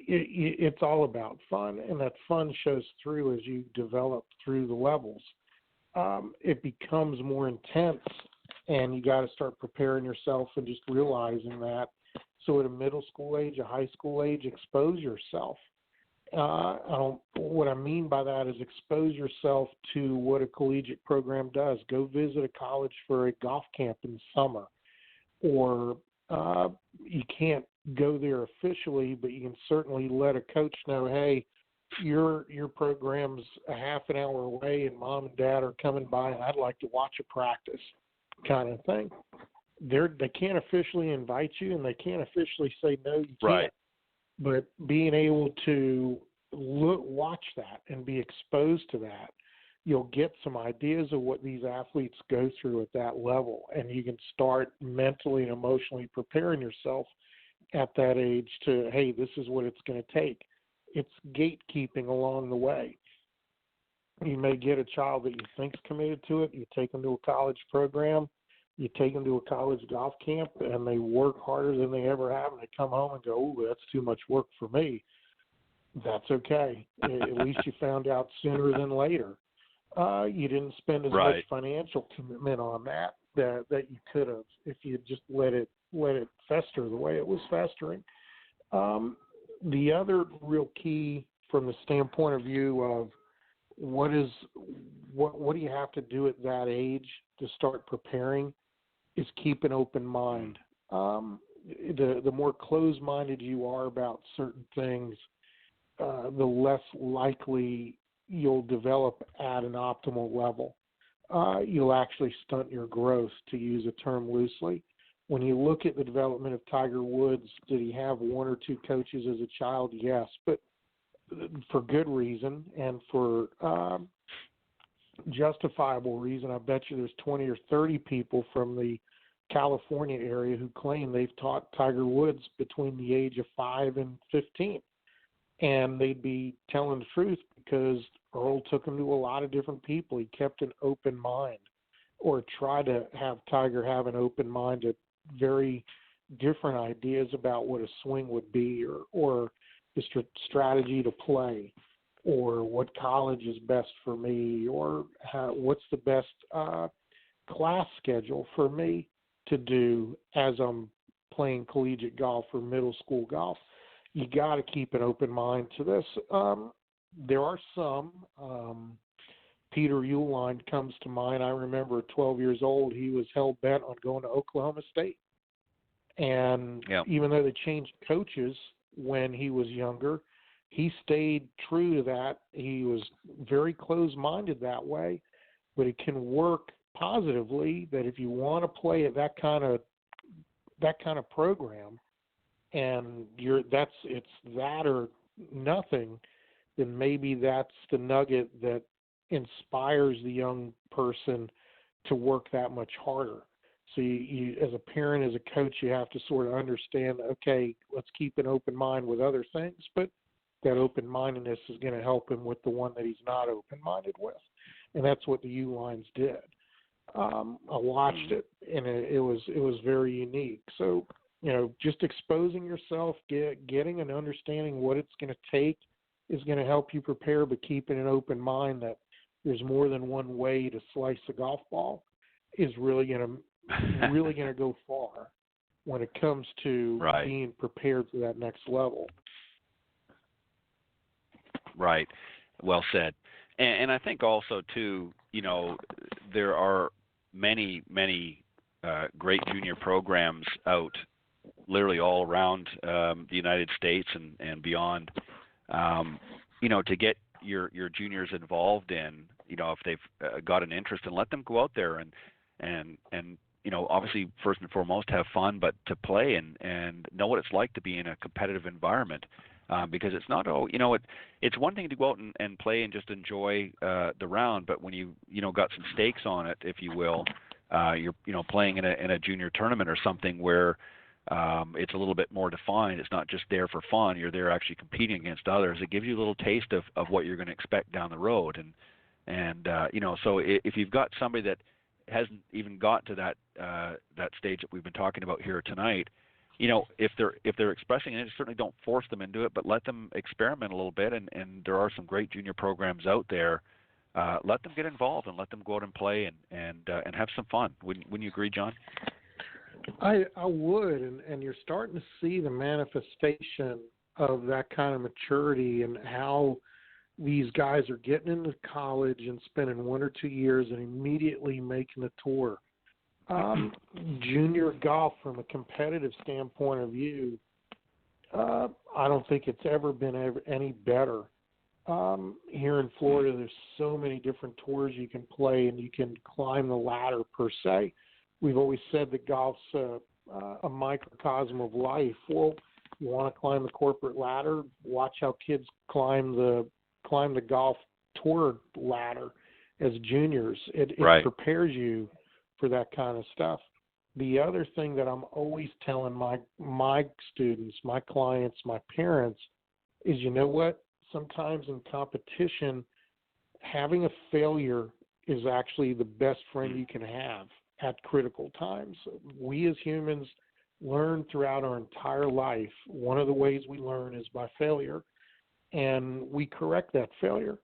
It's all about fun, and that fun shows through as you develop through the levels. It becomes more intense, and you got to start preparing yourself and just realizing that. So at a middle school age, a high school age, expose yourself. What I mean by that is expose yourself to what a collegiate program does. Go visit a college for a golf camp in the summer. Or you can't go there officially, but you can certainly let a coach know, hey, your program's a half an hour away and mom and dad are coming by and I'd like to watch a practice, kind of thing. They can't officially invite you and they can't officially say no, you can't. Right. But being able to watch that and be exposed to that, you'll get some ideas of what these athletes go through at that level, and you can start mentally and emotionally preparing yourself at that age to, hey, this is what it's going to take. It's gatekeeping along the way. You may get a child that you think's committed to it. You take them to a college program. You take them to a college golf camp, and they work harder than they ever have, and they come home and go, oh, that's too much work for me. That's okay. At least you found out sooner than later. You didn't spend as much financial commitment on that you could have if you just let it fester the way it was festering. The other real key from the standpoint of view of what do you have to do at that age to start preparing is keep an open mind. The more closed-minded you are about certain things, the less likely you'll develop at an optimal level. You'll actually stunt your growth, to use a term loosely. When you look at the development of Tiger Woods, did he have one or two coaches as a child? Yes, but for good reason and for justifiable reason. I bet you there's 20 or 30 people from the California area who claim they've taught Tiger Woods between the age of 5 and 15. And they'd be telling the truth because Earl took him to a lot of different people. He kept an open mind, or tried to have Tiger have an open mind to very different ideas about what a swing would be or the strategy to play. or what college is best for me, or what's the best class schedule for me to do as I'm playing collegiate golf or middle school golf. You got to keep an open mind to this. There are some. Peter Uihlein comes to mind. I remember at 12 years old, he was hell-bent on going to Oklahoma State. And even though they changed coaches when he was younger, he stayed true to that. He was very close-minded that way, but it can work positively that if you want to play at that kind of program, and it's that or nothing, then maybe that's the nugget that inspires the young person to work that much harder. So you as a parent, as a coach, you have to sort of understand, okay, let's keep an open mind with other things, but that open-mindedness is going to help him with the one that he's not open-minded with. And that's what the Uihleins did. I watched it, and it was very unique. So, just exposing yourself, getting an understanding what it's going to take is going to help you prepare, but keeping an open mind that there's more than one way to slice a golf ball is really going to go far when it comes to being prepared for that next level. Right. Well said. And I think also, too, there are many, many great junior programs out literally all around the United States and beyond, to get your juniors involved in, if they've got an interest, and let them go out there and obviously first and foremost have fun, but to play and know what it's like to be in a competitive environment. Because it's not, it's one thing to go out and play and just enjoy the round, but when you got some stakes on it, if you will, you're playing in a junior tournament or something where it's a little bit more defined. It's not just there for fun. You're there actually competing against others. It gives you a little taste of what you're going to expect down the road. And so if you've got somebody that hasn't even got to that stage that we've been talking about here tonight, if they're expressing it, certainly don't force them into it, but let them experiment a little bit. And there are some great junior programs out there. Let them get involved and let them go out and play and have some fun. Wouldn't you agree, John? I would, and you're starting to see the manifestation of that kind of maturity and how these guys are getting into college and spending 1 or 2 years and immediately making the tour. Junior golf, from a competitive standpoint of view, I don't think it's ever been any better. Here in Florida, there's so many different tours you can play, and you can climb the ladder per se. We've always said that golf's a microcosm of life. Well, you want to climb the corporate ladder, watch how kids climb the golf tour ladder as juniors. It prepares you for that kind of stuff. The other thing that I'm always telling my students, my clients, my parents is, you know what? Sometimes in competition, having a failure is actually the best friend you can have at critical times. We as humans learn throughout our entire life. One of the ways we learn is by failure, and we correct that failure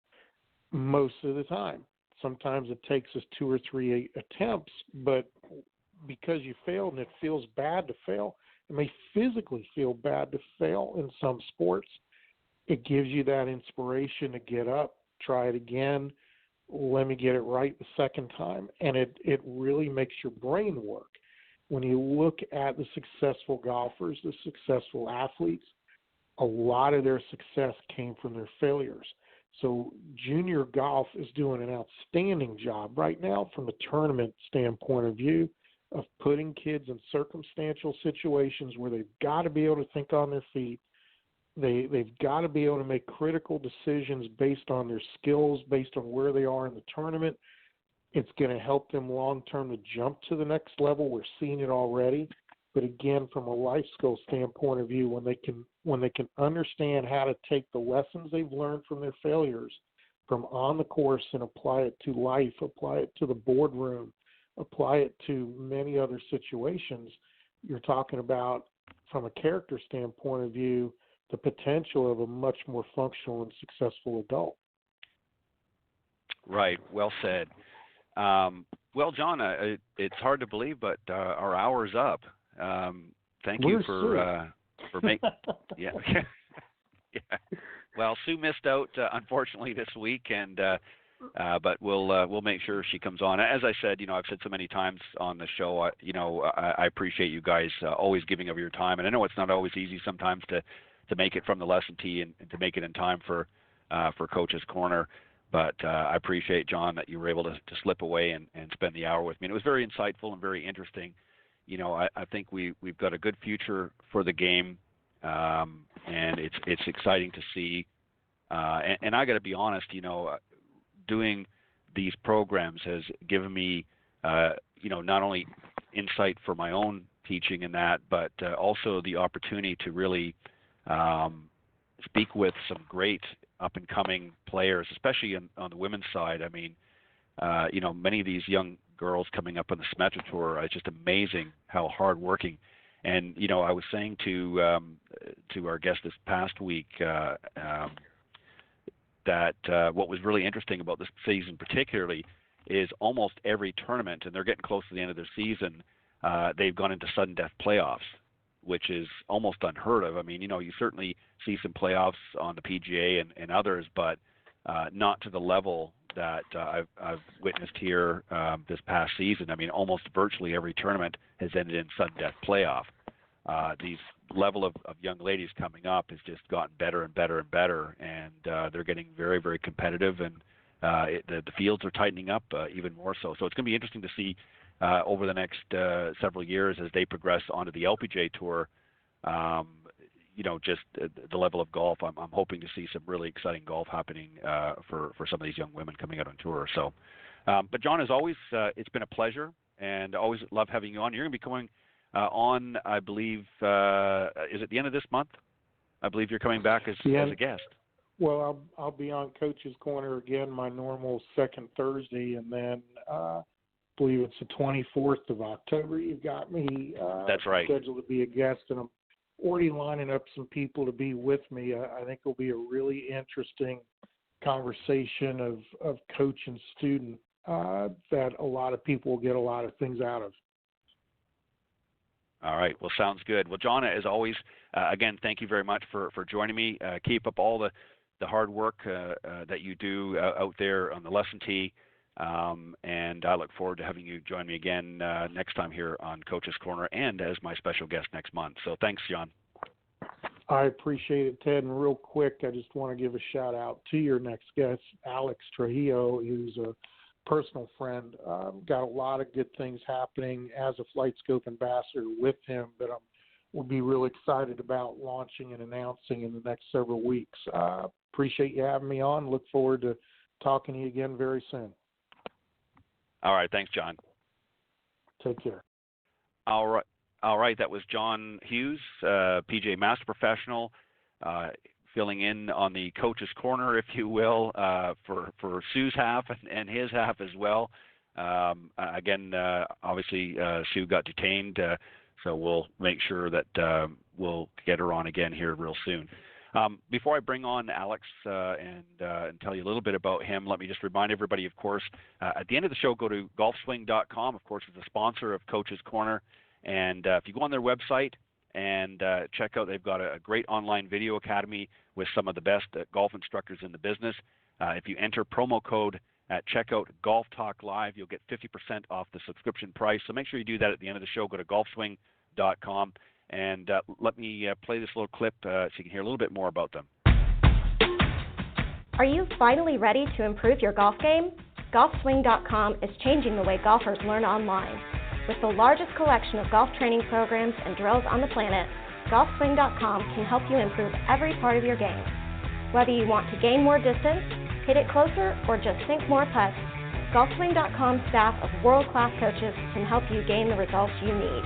most of the time. Sometimes it takes us 2 or 3 attempts, but because you failed and it feels bad to fail, it may physically feel bad to fail in some sports, it gives you that inspiration to get up, try it again, let me get it right the second time, and it really makes your brain work. When you look at the successful golfers, the successful athletes, a lot of their success came from their failures. So junior golf is doing an outstanding job right now from a tournament standpoint of view of putting kids in circumstantial situations where they've got to be able to think on their feet. They've got to be able to make critical decisions based on their skills, based on where they are in the tournament. It's going to help them long-term to jump to the next level. We're seeing it already. But again, from a life skill standpoint of view, when they can understand how to take the lessons they've learned from their failures from on the course and apply it to life, apply it to the boardroom, apply it to many other situations, you're talking about, from a character standpoint of view, the potential of a much more functional and successful adult. Right. Well said. Well, John, it's hard to believe, but our hour's up. Thank you for making. Yeah. Yeah. Well, Sue missed out, unfortunately, this week, but we'll make sure she comes on. As I said, I've said so many times on the show, I appreciate you guys always giving of your time, and I know it's not always easy sometimes to make it from the lesson tee and to make it in time for Coach's Corner. But I appreciate, John, that you were able to slip away and spend the hour with me. And it was very insightful and very interesting. I think we've got a good future for the game, and it's exciting to see. And I got to be honest, doing these programs has given me, not only insight for my own teaching in that, but also the opportunity to really speak with some great up-and-coming players, especially on the women's side. I mean, many of these young girls coming up on the Symetra Tour, it's just amazing how hard-working. And, I was saying to our guest this past week that what was really interesting about this season particularly is almost every tournament, and they're getting close to the end of their season, they've gone into sudden death playoffs, which is almost unheard of. I mean, you certainly see some playoffs on the PGA and others, but not to the level that I've witnessed here this past season. I mean, almost virtually every tournament has ended in sudden death playoff. These level of young ladies coming up has just gotten better and better and better, and they're getting very, very competitive, and the fields are tightening up even more so. So it's going to be interesting to see over the next several years as they progress onto the LPGA Tour, just the level of golf. I'm hoping to see some really exciting golf happening for some of these young women coming out on tour. So, but John, as always, it's been a pleasure, and always love having you on. You're going to be coming on, I believe, is it the end of this month? I believe you're coming back as a guest. Well, I'll be on Coach's Corner again, my normal second Thursday, and then I believe it's the 24th of October. You've got me That's right. scheduled to be a guest, and I'm already lining up some people to be with me. I think it'll be a really interesting conversation of coach and student that a lot of people will get a lot of things out of. All right. Well, sounds good. Well, John, as always, again, thank you very much for joining me. Keep up all the hard work that you do out there on the lesson tee. And I look forward to having you join me again next time here on Coach's Corner and as my special guest next month. So thanks, John. I appreciate it, Ted. And real quick, I just want to give a shout out to your next guest, Alex Trujillo, who's a personal friend. Got a lot of good things happening as a FlightScope ambassador with him that we'll be real excited about launching and announcing in the next several weeks. Appreciate you having me on. Look forward to talking to you again very soon. All right. Thanks, John. Take care. All right. That was John Hughes, PGA Master Professional, filling in on the Coach's Corner, if you will, for Sue's half and his half as well. Again, obviously, Sue got detained, so we'll make sure that we'll get her on again here real soon. Before I bring on Alex and tell you a little bit about him, let me just remind everybody, of course, at the end of the show, go to golfswing.com. Of course, it's a sponsor of Coach's Corner. And if you go on their website and check out, they've got a great online video academy with some of the best golf instructors in the business. If you enter promo code at checkout Golf Talk Live, you'll get 50% off the subscription price. So make sure you do that at the end of the show. Go to golfswing.com. And let me play this little clip so you can hear a little bit more about them. Are you finally ready to improve your golf game? GolfSwing.com is changing the way golfers learn online. With the largest collection of golf training programs and drills on the planet, GolfSwing.com can help you improve every part of your game. Whether you want to gain more distance, hit it closer, or just sink more putts, GolfSwing.com's staff of world-class coaches can help you gain the results you need.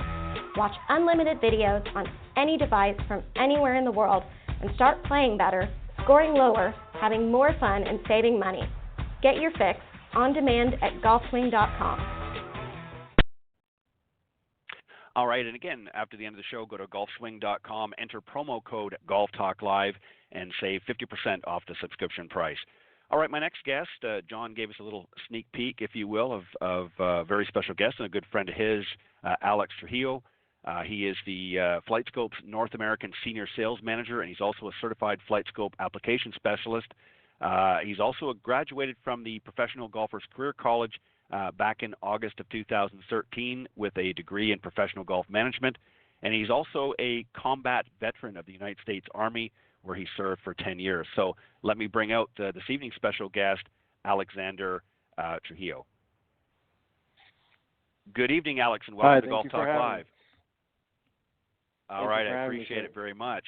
Watch unlimited videos on any device from anywhere in the world and start playing better, scoring lower, having more fun, and saving money. Get your fix on demand at golfswing.com. All right, and again, after the end of the show, go to golfswing.com, enter promo code GolfTalkLive, and save 50% off the subscription price. All right, my next guest, John gave us a little sneak peek, if you will, of a very special guest and a good friend of his, Alex Trujillo. He is the FlightScope's North American Senior Sales Manager, and he's also a certified FlightScope application specialist. He's also graduated from the Professional Golfers Career College back in August of 2013 with a degree in professional golf management. And he's also a combat veteran of the United States Army, where he served for 10 years. So let me bring out this evening's special guest, Alexander Trujillo. Good evening, Alex, and welcome to Golf Talk Live. All right, I appreciate it very much.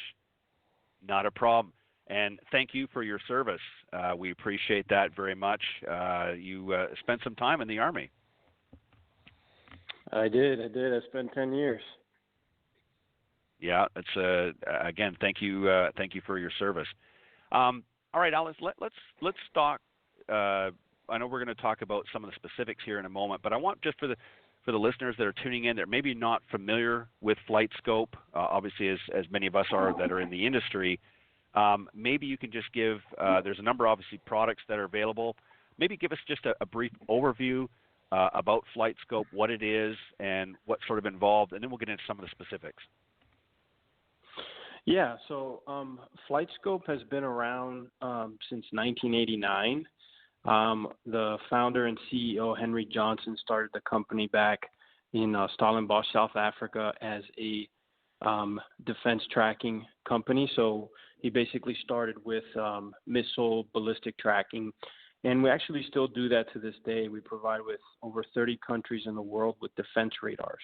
Not a problem. And thank you for your service. We appreciate that very much. You spent some time in the Army. I did. I spent 10 years. Yeah, it's again, thank you for your service. All right, Alex, let's talk. I know we're going to talk about some of the specifics here in a moment, but I want just for the listeners that are tuning in that are maybe not familiar with FlightScope, obviously as many of us are that are in the industry. Maybe you can just give, there's a number, obviously, products that are available. Maybe give us just a brief overview about FlightScope, what it is, and what's sort of involved, and then we'll get into some of the specifics. Yeah, so FlightScope has been around since 1989. The founder and CEO, Henry Johnson, started the company back in Stellenbosch, South Africa, as a defense tracking company. So he basically started with missile ballistic tracking, and we actually still do that to this day. We provide with over 30 countries in the world with defense radars,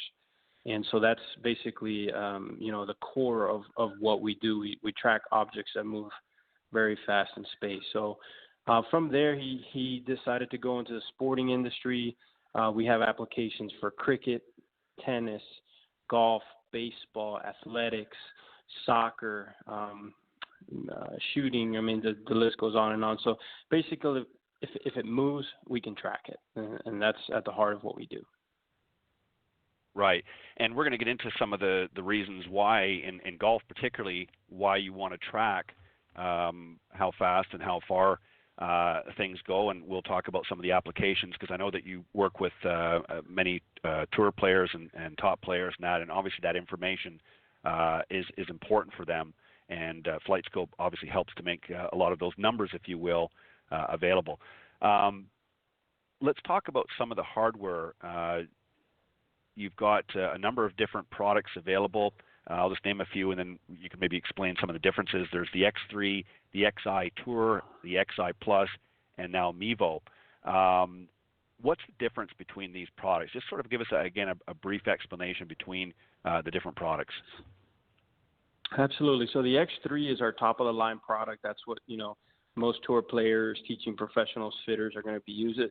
and so that's basically the core of what we do. We track objects that move very fast in space. So from there, he decided to go into the sporting industry. We have applications for cricket, tennis, golf, baseball, athletics, soccer, shooting. I mean, the list goes on and on. So basically, if it moves, we can track it, and that's at the heart of what we do. Right, and we're going to get into some of the reasons why, in golf particularly, why you want to track how fast and how far things go, and we'll talk about some of the applications, because I know that you work with many tour players and top players and that, and obviously that information is important for them, and FlightScope obviously helps to make a lot of those numbers, if you will, available. Let's talk about some of the hardware. You've got a number of different products available. I'll just name a few, and then you can maybe explain some of the differences. There's the X3, the XI Tour, the XI Plus, and now Mevo. What's the difference between these products? Just sort of give us, again, a brief explanation between the different products. Absolutely. So the X3 is our top-of-the-line product. That's what, most tour players, teaching professionals, fitters are going to be using.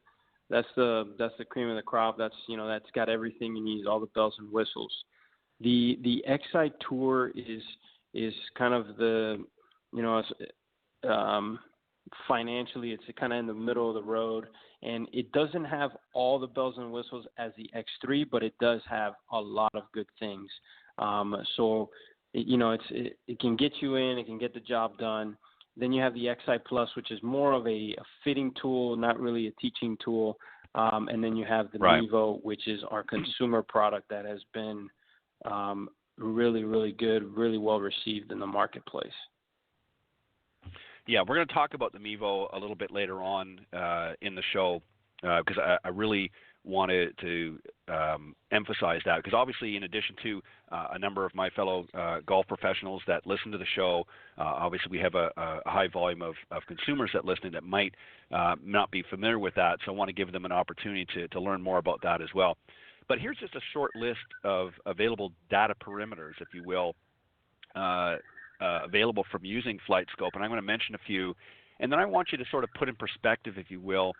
That's the cream of the crop. That's got everything you need, all the bells and whistles. The XI Tour is kind of the, financially it's kind of in the middle of the road, and it doesn't have all the bells and whistles as the X3, but it does have a lot of good things. So it can get you in, it can get the job done. Then you have the XI Plus, which is more of a fitting tool, not really a teaching tool. And then you have the Mevo, which is our consumer product that has been really, really good, really well received in the marketplace. Yeah, we're going to talk about the Mevo a little bit later on in the show, because I really wanted to emphasize that, because obviously, in addition to a number of my fellow golf professionals that listen to the show, obviously we have a high volume of consumers that listen that might not be familiar with that, so I want to give them an opportunity to learn more about that as well. But here's just a short list of available data perimeters, if you will, available from using FlightScope, and I'm going to mention a few, and then I want you to sort of put in perspective, if you will,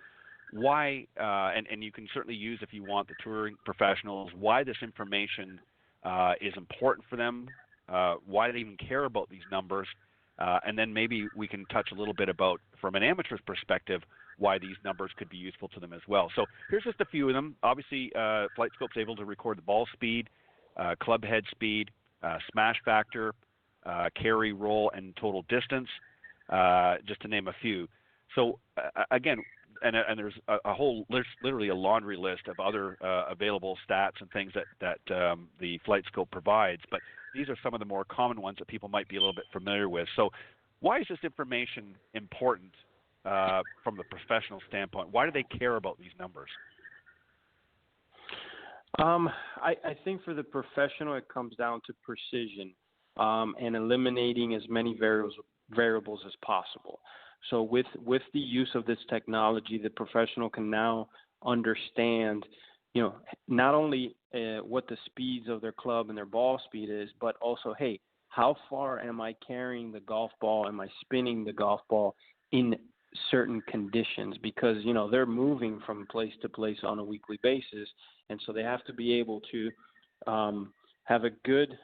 why, and you can certainly use, if you want, the touring professionals, why this information is important for them, why they even care about these numbers, and then maybe we can touch a little bit about, from an amateur's perspective, why these numbers could be useful to them as well. So here's just a few of them. Obviously, FlightScope's able to record the ball speed, club head speed, smash factor, carry, roll, and total distance, just to name a few. So again, and there's a whole list, literally a laundry list of other available stats and things that the FlightScope provides. But these are some of the more common ones that people might be a little bit familiar with. So why is this information important from the professional standpoint? Why do they care about these numbers? I think for the professional, it comes down to precision and eliminating as many variables as possible. So with the use of this technology, the professional can now understand, not only what the speeds of their club and their ball speed is, but also, hey, how far am I carrying the golf ball? Am I spinning the golf ball in certain conditions? Because, they're moving from place to place on a weekly basis. And so they have to be able to have a good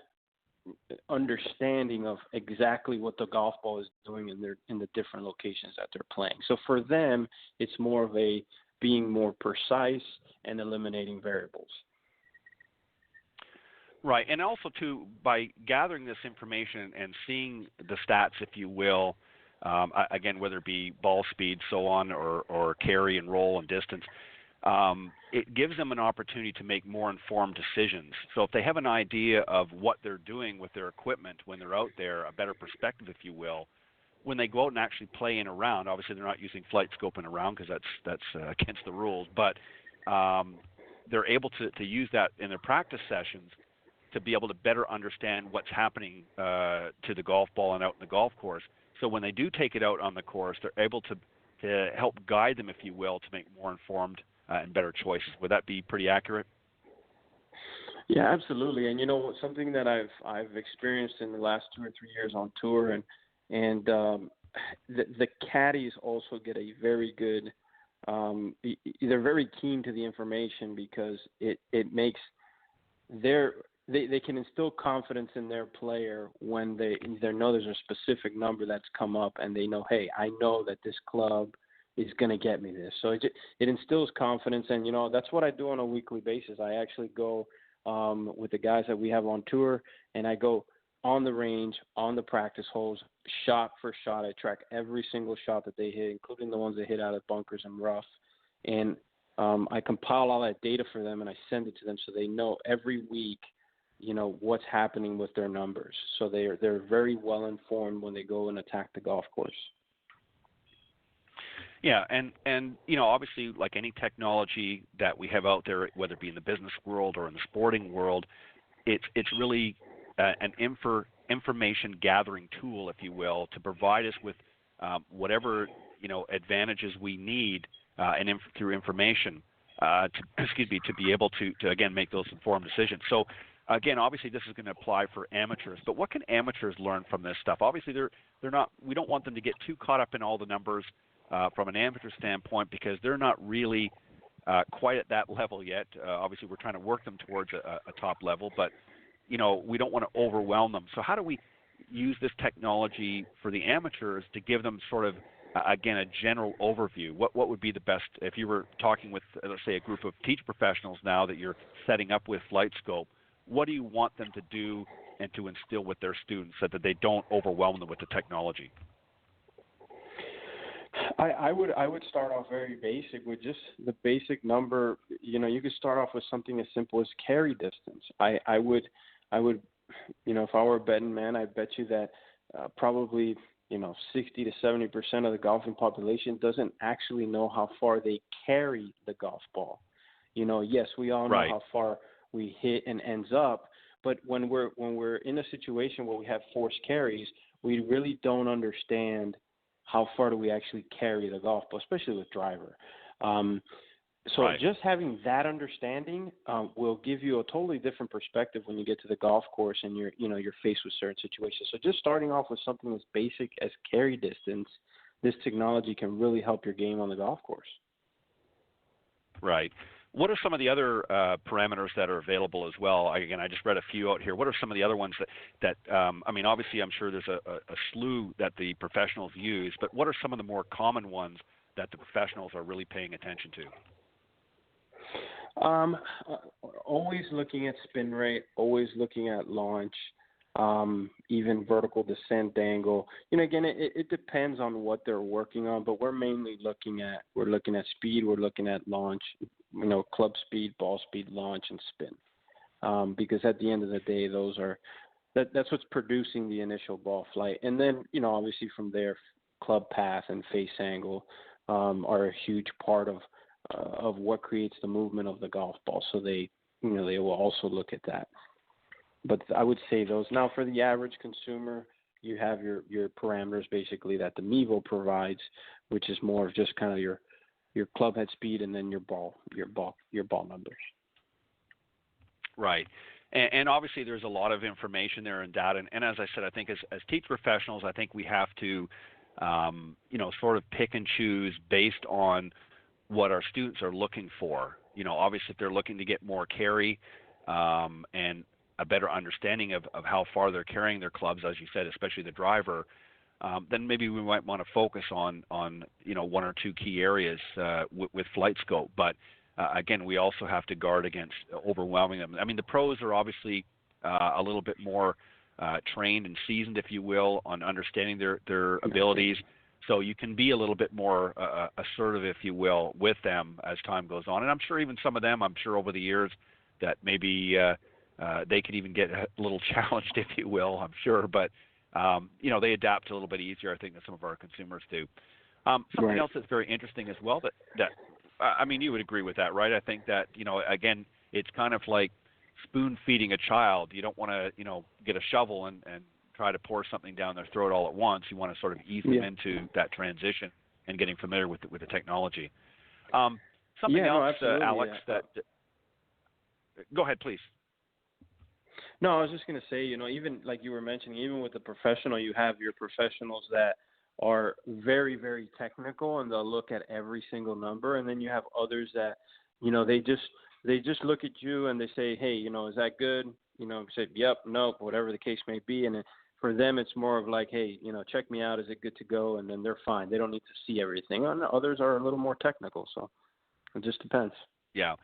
understanding of exactly what the golf ball is doing in the different locations that they're playing. So for them, it's more of a being more precise and eliminating variables. Right, and also too, by gathering this information and seeing the stats, if you will, again, whether it be ball speed, so on, or carry and roll and distance, it gives them an opportunity to make more informed decisions. So if they have an idea of what they're doing with their equipment when they're out there, a better perspective, if you will, when they go out and actually play in a round, obviously they're not using FlightScope in a round because that's against the rules, but they're able to use that in their practice sessions to be able to better understand what's happening to the golf ball and out in the golf course. So when they do take it out on the course, they're able to help guide them, if you will, to make more informed and better choices. Would that be pretty accurate? Yeah, absolutely. And something that I've experienced in the last 2 or 3 years on tour, and the caddies also get a very good. They're very keen to the information because it makes they can instill confidence in their player when they know there's a specific number that's come up, and they know, hey, I know that this club is going to get me this. So it instills confidence, and that's what I do on a weekly basis. I actually go with the guys that we have on tour, and I go on the range, on the practice holes, shot for shot. I track every single shot that they hit, including the ones they hit out of bunkers and rough, and I compile all that data for them, and I send it to them so they know every week what's happening with their numbers. So they're very well informed when they go and attack the golf course. Yeah, and obviously, like any technology that we have out there, whether it be in the business world or in the sporting world, it's really an information gathering tool, if you will, to provide us with whatever advantages we need through information to be able to again make those informed decisions. So again, obviously this is going to apply for amateurs, but what can amateurs learn from this stuff? Obviously they're not. We don't want them to get too caught up in all the numbers from an amateur standpoint because they're not really quite at that level yet. Obviously we're trying to work them towards a top level, but we don't want to overwhelm them. So how do we use this technology for the amateurs to give them sort of again a general overview? What would be the best if you were talking with let's say a group of teach professionals now that you're setting up with FlightScope? What do you want them to do and to instill with their students so that they don't overwhelm them with the technology? I would start off very basic with just the basic number. You could start off with something as simple as carry distance. I would if I were a betting man, I bet you that probably 60 to 70% of the golfing population doesn't actually know how far they carry the golf ball. Yes, we all know right. how far we hit and ends up, but when we're in a situation where we have forced carries, we really don't understand how far do we actually carry the golf ball, especially with driver. So right. Just having that understanding will give you a totally different perspective when you get to the golf course and you're faced with certain situations. So just starting off with something as basic as carry distance, this technology can really help your game on the golf course. Right. What are some of the other parameters that are available as well? I just read a few out here. What are some of the other ones that obviously I'm sure there's a slew that the professionals use, but what are some of the more common ones that the professionals are really paying attention to? Um, Always looking at spin rate, always looking at launch, even vertical descent angle. Again, it depends on what they're working on, but we're mainly looking at speed, we're looking at launch, club speed, ball speed, launch, and spin. Because at the end of the day, that's what's producing the initial ball flight. And then, obviously from there, club path and face angle are a huge part of what creates the movement of the golf ball. So they will also look at that. But I would say those. Now, for the average consumer, you have your parameters basically that the Mevo provides, which is more of just kind of your club head speed and then your ball numbers. Right. And obviously there's a lot of information there and data. And as I said, I think as teach professionals, I think we have to, sort of pick and choose based on what our students are looking for. Obviously if they're looking to get more carry and a better understanding of how far they're carrying their clubs, as you said, especially the driver, then maybe we might want to focus on one or two key areas with FlightScope. But again, we also have to guard against overwhelming them. I mean, the pros are obviously a little bit more trained and seasoned, if you will, on understanding their abilities. So you can be a little bit more assertive, if you will, with them as time goes on. And I'm sure even some of them, over the years, that maybe they could even get a little challenged, if you will, I'm sure. But, they adapt a little bit easier, I think, than some of our consumers do. Something else that's very interesting as well that you would agree with that, right? I think that, again, it's kind of like spoon-feeding a child. You don't want to, get a shovel and try to pour something down their throat all at once. You want to sort of ease them into that transition and getting familiar with the technology. Something else, Alex, that go ahead, please. No, I was just going to say, even like you were mentioning, even with the professional, you have your professionals that are very, very technical and they'll look at every single number. And then you have others that, they just look at you and they say, hey, is that good? Say, yep, nope, whatever the case may be. And for them, it's more of like, hey, check me out. Is it good to go? And then they're fine. They don't need to see everything. And others are a little more technical. So it just depends. Yeah.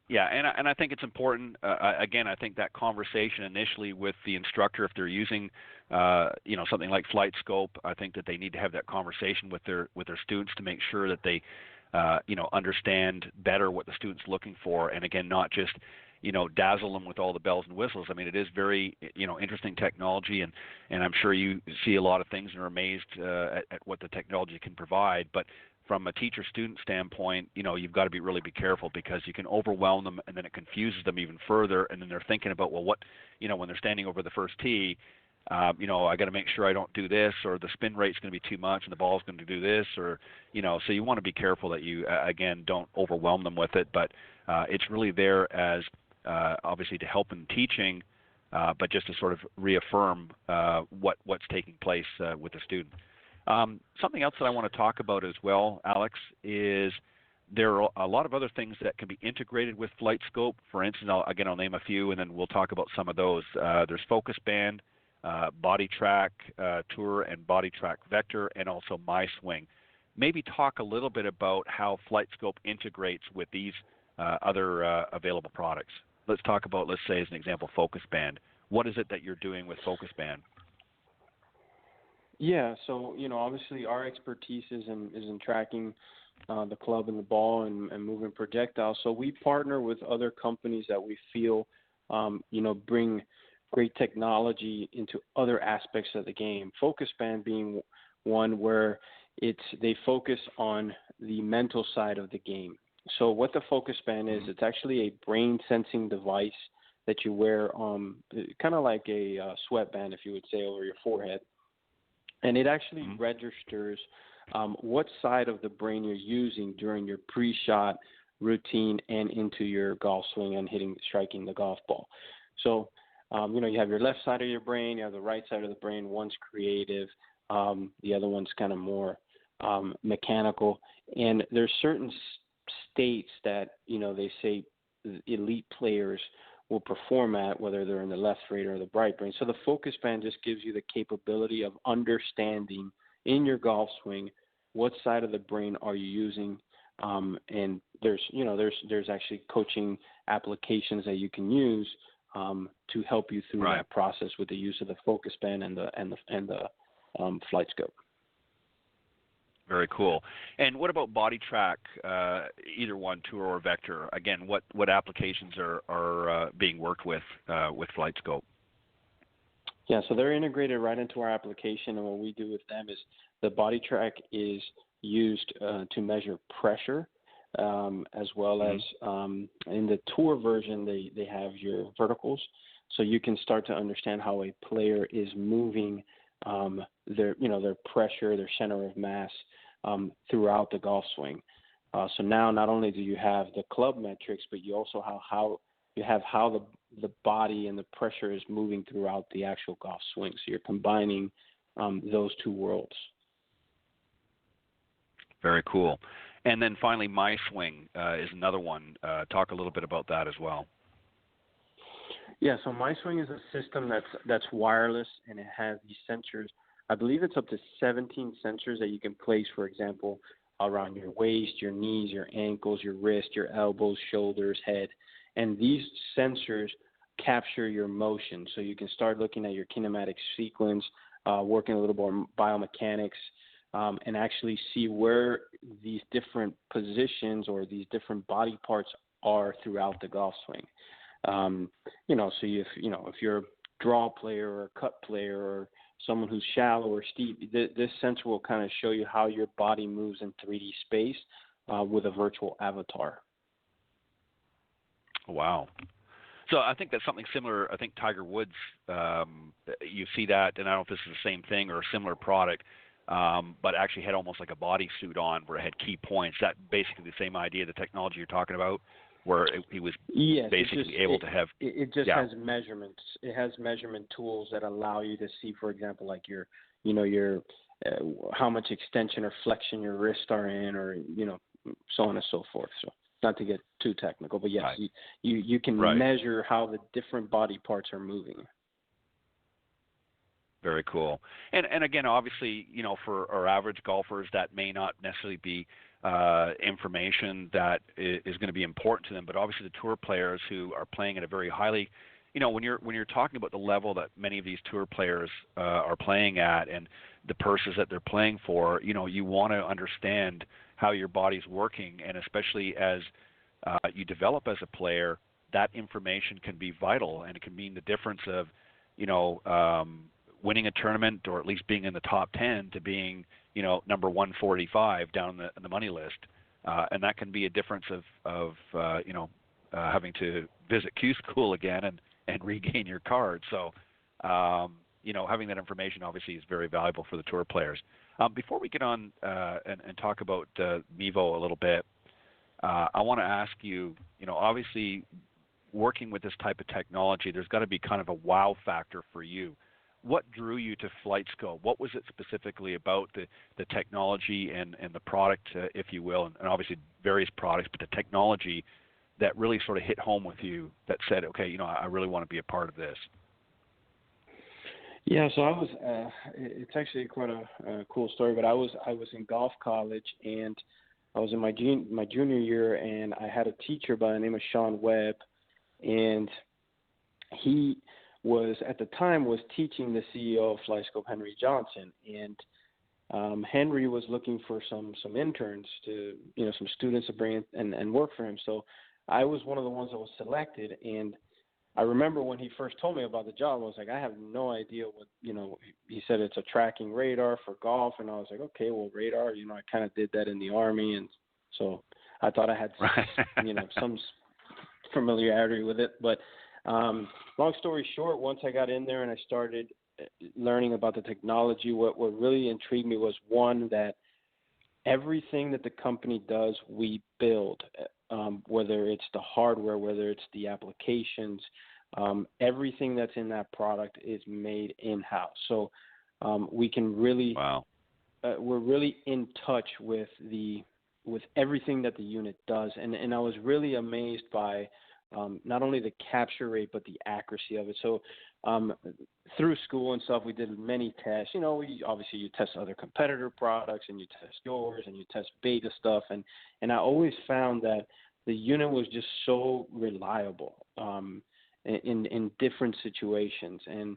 Yeah, and I think it's important. Again, I think that conversation initially with the instructor, if they're using, something like FlightScope, I think that they need to have that conversation with their students to make sure that they, understand better what the student's looking for, and again, not just, dazzle them with all the bells and whistles. I mean, it is very, interesting technology, and I'm sure you see a lot of things and are amazed at what the technology can provide, but from a teacher-student standpoint, you've got to be careful because you can overwhelm them and then it confuses them even further. And then they're thinking about, well, what, when they're standing over the first tee, I got to make sure I don't do this, or the spin rate's going to be too much and the ball's going to do this, or, so you want to be careful that you, again, don't overwhelm them with it. But it's really there as obviously to help in teaching, but just to sort of reaffirm what's taking place with the student. Something else that I want to talk about as well, Alex, is there are a lot of other things that can be integrated with FlightScope. For instance, I'll name a few, and then we'll talk about some of those. There's Focus Band, Body Track Tour, and Body Track Vector, and also MySwing. Maybe talk a little bit about how FlightScope integrates with these other available products. Let's talk about, let's say, as an example, Focus Band. What is it that you're doing with Focus Band? Yeah, so obviously our expertise is in tracking the club and the ball and moving projectiles. So we partner with other companies that we feel bring great technology into other aspects of the game. Focus Band being one where they focus on the mental side of the game. So what the Focus Band is, it's actually a brain sensing device that you wear, kind of like a sweatband, if you would say, over your forehead. And it actually registers what side of the brain you're using during your pre-shot routine and into your golf swing and striking the golf ball. So, you have your left side of your brain, you have the right side of the brain. One's creative, the other one's kind of more mechanical. And there's certain states that, they say elite players will perform at, whether they're in the left brain or the right brain. So the Focus Band just gives you the capability of understanding in your golf swing what side of the brain are you using And there's actually coaching applications that you can use to help you through that process with the use of the focus band and the FlightScope. Very cool. And what about body track, either one, Tour or Vector? Again, what applications are being worked with FlightScope? Yeah, so they're integrated right into our application, and what we do with them is the body track is used to measure pressure, as well as in the Tour version, they have your verticals, so you can start to understand how a player is moving their pressure, their center of mass throughout the golf swing. So now not only do you have the club metrics, but you also have how the body and the pressure is moving throughout the actual golf swing. So you're combining those two worlds. Very cool. And then finally, MySwing is another one. Talk a little bit about that as well. Yeah, so MySwing is a system that's wireless, and it has these sensors. I believe it's up to 17 sensors that you can place, for example, around your waist, your knees, your ankles, your wrist, your elbows, shoulders, head. And these sensors capture your motion. So you can start looking at your kinematic sequence, working a little more biomechanics, and actually see where these different positions or these different body parts are throughout the golf swing. So if you're a draw player or a cut player or someone who's shallow or steep, this sensor will kind of show you how your body moves in 3D space with a virtual avatar. Wow. So I think that's something similar. I think Tiger Woods, you see that, and I don't know if this is the same thing or a similar product, but actually had almost like a bodysuit on where it had key points. That basically the same idea, the technology you're talking about, where he was basically able to have. It just has measurements. It has measurement tools that allow you to see, for example, like your how much extension or flexion your wrists are in, or so on and so forth. So not to get too technical, but yes, you can measure how the different body parts are moving. Very cool. And again, obviously, for our average golfers, that may not necessarily be information that is going to be important to them, but obviously the tour players who are playing at a very highly, when you're talking about the level that many of these tour players are playing at and the purses that they're playing for, you want to understand how your body's working, and especially as you develop as a player, that information can be vital, and it can mean the difference of, winning a tournament or at least being in the top 10 to being, number 145 down the money list. And that can be a difference of having to visit Q school again and regain your card. So, having that information obviously is very valuable for the tour players. Before we get on and talk about Mevo a little bit, I want to ask you, obviously working with this type of technology, there's got to be kind of a wow factor for you. What drew you to FlightScope? What was it specifically about the technology and the product, if you will, and obviously various products, but the technology that really sort of hit home with you that said, okay, I really want to be a part of this? Yeah, so I was. It's actually quite a cool story, but I was in golf college, and I was in my junior year, and I had a teacher by the name of Sean Webb, and he was at the time teaching the CEO of FlightScope, Henry Johnson, and Henry was looking for some interns to some students to bring in and work for him. So I was one of the ones that was selected, and I remember when he first told me about the job, I was like, I have no idea what he said it's a tracking radar for golf, and I was like, okay, well, radar, I kind of did that in the Army, and so I thought I had some familiarity with it, but long story short, once I got in there and I started learning about the technology, what really intrigued me was, one, that everything that the company does, we build, whether it's the hardware, whether it's the applications, everything that's in that product is made in-house. So we can really, we're really in touch with everything that the unit does. And I was really amazed by not only the capture rate but the accuracy of it. So through school and stuff, we did many tests. Obviously you test other competitor products and you test yours and you test beta stuff, and I always found that the unit was just so reliable in different situations, and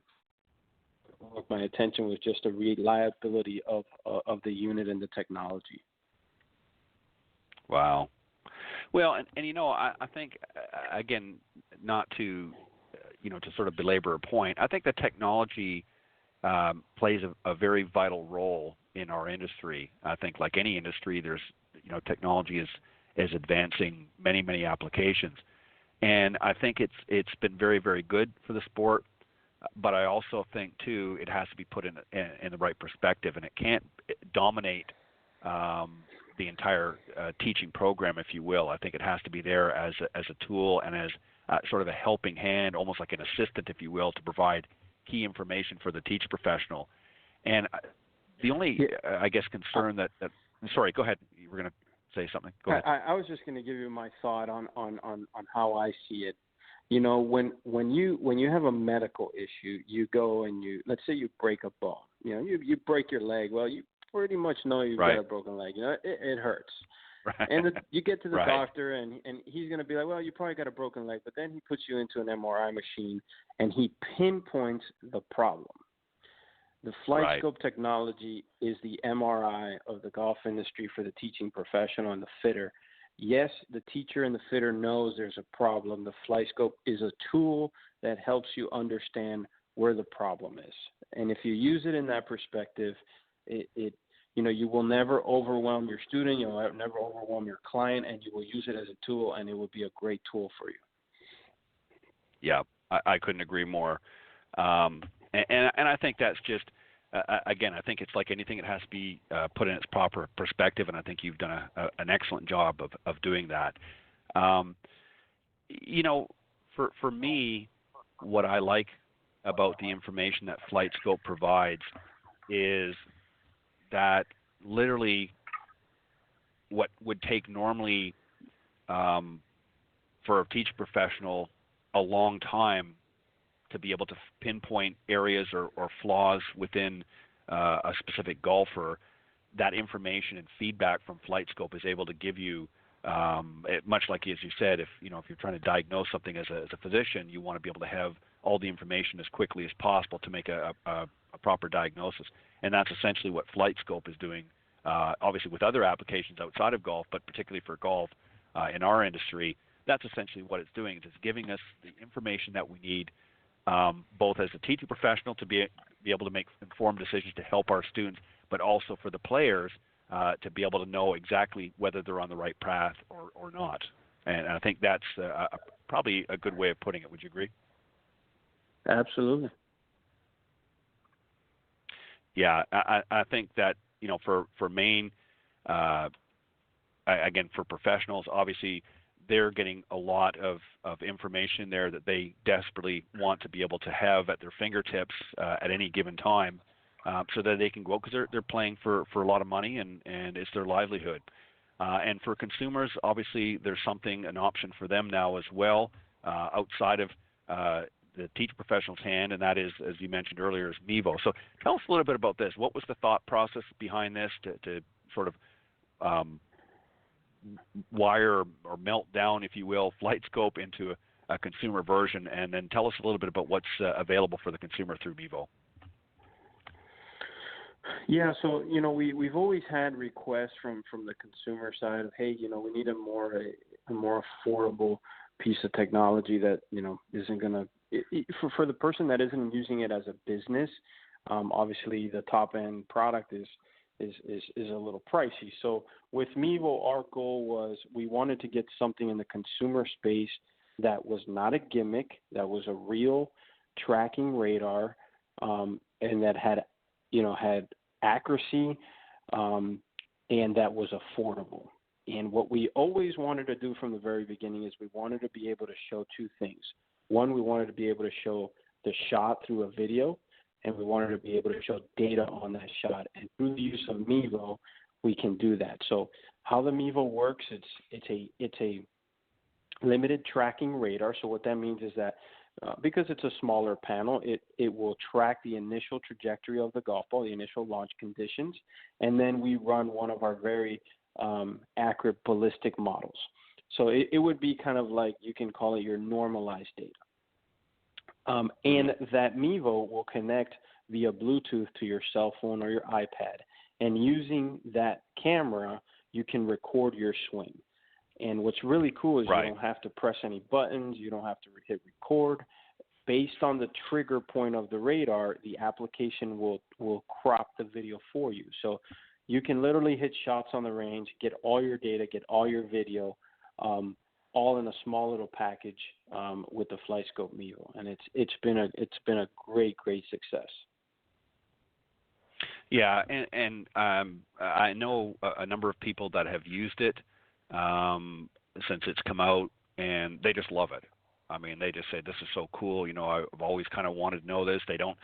my attention was just the reliability of the unit and the technology. Wow. Well, and I think, again, not to, to sort of belabor a point, I think the technology plays a very vital role in our industry. I think like any industry, there's, technology is advancing many, many applications. And I think it's been very, very good for the sport. But I also think, too, it has to be put in the right perspective, and it can't dominate the entire teaching program, if you will. I think it has to be there as a tool and as sort of a helping hand, almost like an assistant, if you will, to provide key information for the teacher professional. And the only, I guess, concern that sorry, go ahead. You were going to say something. Go ahead. I was just going to give you my thought on how I see it. When you have a medical issue, you go and let's say you break a bone. You break your leg. Well, you pretty much know you've got a broken leg. It hurts. Right. And you get to the right. doctor, and he's going to be like, well, you probably got a broken leg. But then he puts you into an MRI machine, and he pinpoints the problem. The FlightScope technology is the MRI of the golf industry for the teaching professional and the fitter. Yes, the teacher and the fitter knows there's a problem. The FlightScope is a tool that helps you understand where the problem is. And if you use it in that perspective, you will never overwhelm your student, you'll never overwhelm your client, and you will use it as a tool, and it will be a great tool for you. Yeah, I couldn't agree more. And I think that's just, again, I think it's like anything, it has to be put in its proper perspective, and I think you've done an excellent job of doing that. For me, what I like about the information that FlightScope provides is that literally what would take normally for a teacher professional a long time to be able to pinpoint areas or flaws within a specific golfer, that information and feedback from FlightScope is able to give you, much like as you said, if you're trying to diagnose something as a physician, you want to be able to have all the information as quickly as possible to make a proper diagnosis. And that's essentially what FlightScope is doing, obviously with other applications outside of golf, but particularly for golf in our industry. That's essentially what it's doing. It's giving us the information that we need, both as a teaching professional to be able to make informed decisions to help our students, but also for the players to be able to know exactly whether they're on the right path or not. And I think that's probably a good way of putting it. Would you agree? Absolutely. Yeah, I think that, for Maine, again, for professionals, obviously they're getting a lot of information there that they desperately want to be able to have at their fingertips at any given time, so that they can go, because they're playing for a lot of money and it's their livelihood. And for consumers, obviously there's an option for them now as well, outside of the teacher professional's hand, and that is, as you mentioned earlier, is Mevo. So tell us a little bit about this. What was the thought process behind this to sort of wire or melt down, if you will, FlightScope into a consumer version, and then tell us a little bit about what's available for the consumer through Mevo? Yeah, so we've always had requests from the consumer side of, hey, we need a more affordable piece of technology that isn't going to, for the person that isn't using it as a business. Obviously the top end product is a little pricey. So with Mevo, our goal was we wanted to get something in the consumer space that was not a gimmick, that was a real tracking radar, and that had accuracy, and that was affordable. And what we always wanted to do from the very beginning is we wanted to be able to show two things. One, we wanted to be able to show the shot through a video, and we wanted to be able to show data on that shot. And through the use of Mevo, we can do that. So how the Mevo works, it's a limited tracking radar. So what that means is that because it's a smaller panel, it will track the initial trajectory of the golf ball, the initial launch conditions, and then we run one of our very accurate ballistic models. So it would be kind of like, you can call it your normalized data. And that Mevo will connect via Bluetooth to your cell phone or your iPad. And using that camera, you can record your swing. And what's really cool is you don't have to press any buttons. You don't have to hit record. Based on the trigger point of the radar, the application will crop the video for you. So you can literally hit shots on the range, get all your data, get all your video, all in a small little package with the FlightScope Mevo. And it's been a great success. Yeah, and I know a number of people that have used it since it's come out, and they just love it. I mean, they just say, this is so cool. You know, I've always kind of wanted to know this. They don't,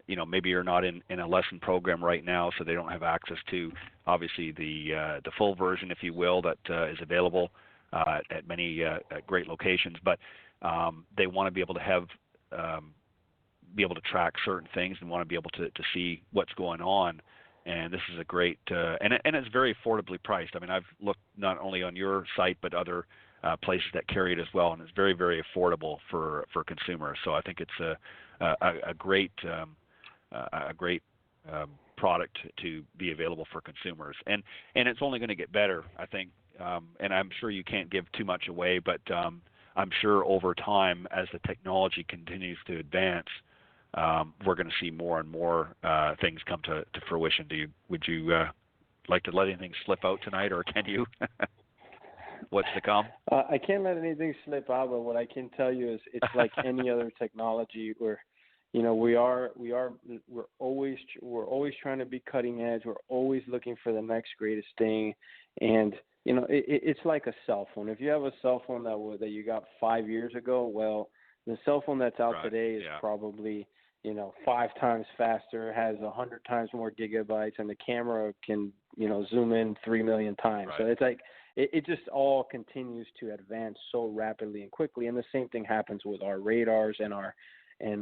you know, maybe you're not in a lesson program right now, so they don't have access to, obviously, the full version, if you will, that is available at many great locations. But they want to be able to have be able to track certain things and want to be able to see what's going on. And this is a great, and it's very affordably priced. I mean, I've looked not only on your site, but other places that carry it as well, and it's very, very affordable for consumers. So I think it's a great product to be available for consumers. And it's only going to get better, I think. And I'm sure you can't give too much away, but I'm sure over time, as the technology continues to advance, we're going to see more and more things come to fruition. Would you like to let anything slip out tonight, or can you? What's to come? I can't let anything slip out, but what I can tell you is it's like any other technology where, you know, we're always trying to be cutting edge. We're always looking for the next greatest thing, and you know, it's like a cell phone. If you have a cell phone that you got 5 years ago, well, the cell phone that's out today is probably, you know, 5 times faster, has 100 times more gigabytes, and the camera can, you know, zoom in 3 million times. So it's like it just all continues to advance so rapidly and quickly. And the same thing happens with our radars and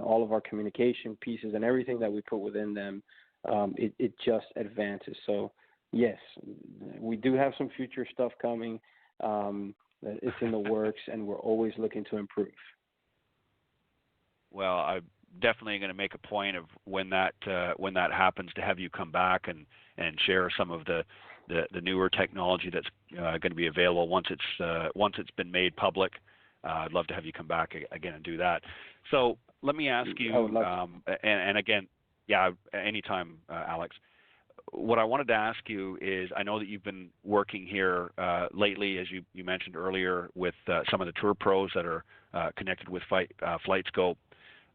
all of our communication pieces and everything that we put within them. It just advances. So yes, we do have some future stuff coming. It's in the works, and we're always looking to improve. Well, I'm definitely going to make a point of when that happens to have you come back and share some of the newer technology that's going to be available once it's been made public. I'd love to have you come back again and do that. So let me ask you, and again, anytime, Alex. What I wanted to ask you is, I know that you've been working here lately, as you mentioned earlier, with some of the tour pros that are connected with FlightScope,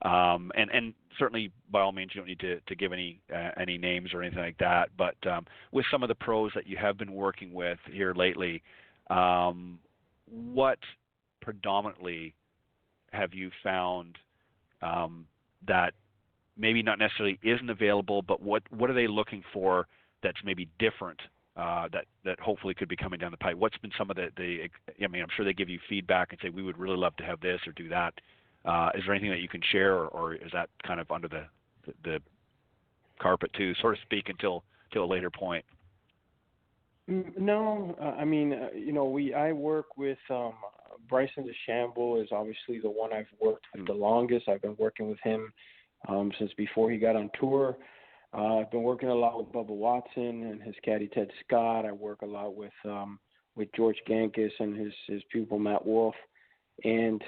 and certainly by all means you don't need to give any names or anything like that. But with some of the pros that you have been working with here lately, what predominantly have you found that maybe not necessarily isn't available, but what are they looking for that's maybe different that hopefully could be coming down the pipe? What's been some of the I mean, I'm sure they give you feedback and say, we would really love to have this or do that. Is there anything that you can share, or is that kind of under the carpet too, so to speak, until a later point? No, I mean, you know, I work with Bryson DeChambeau is obviously the one I've worked with the longest. I've been working with him since before he got on tour. I've been working a lot with Bubba Watson and his caddy Ted Scott. I work a lot with George Gankis and his pupil Matt Wolf. And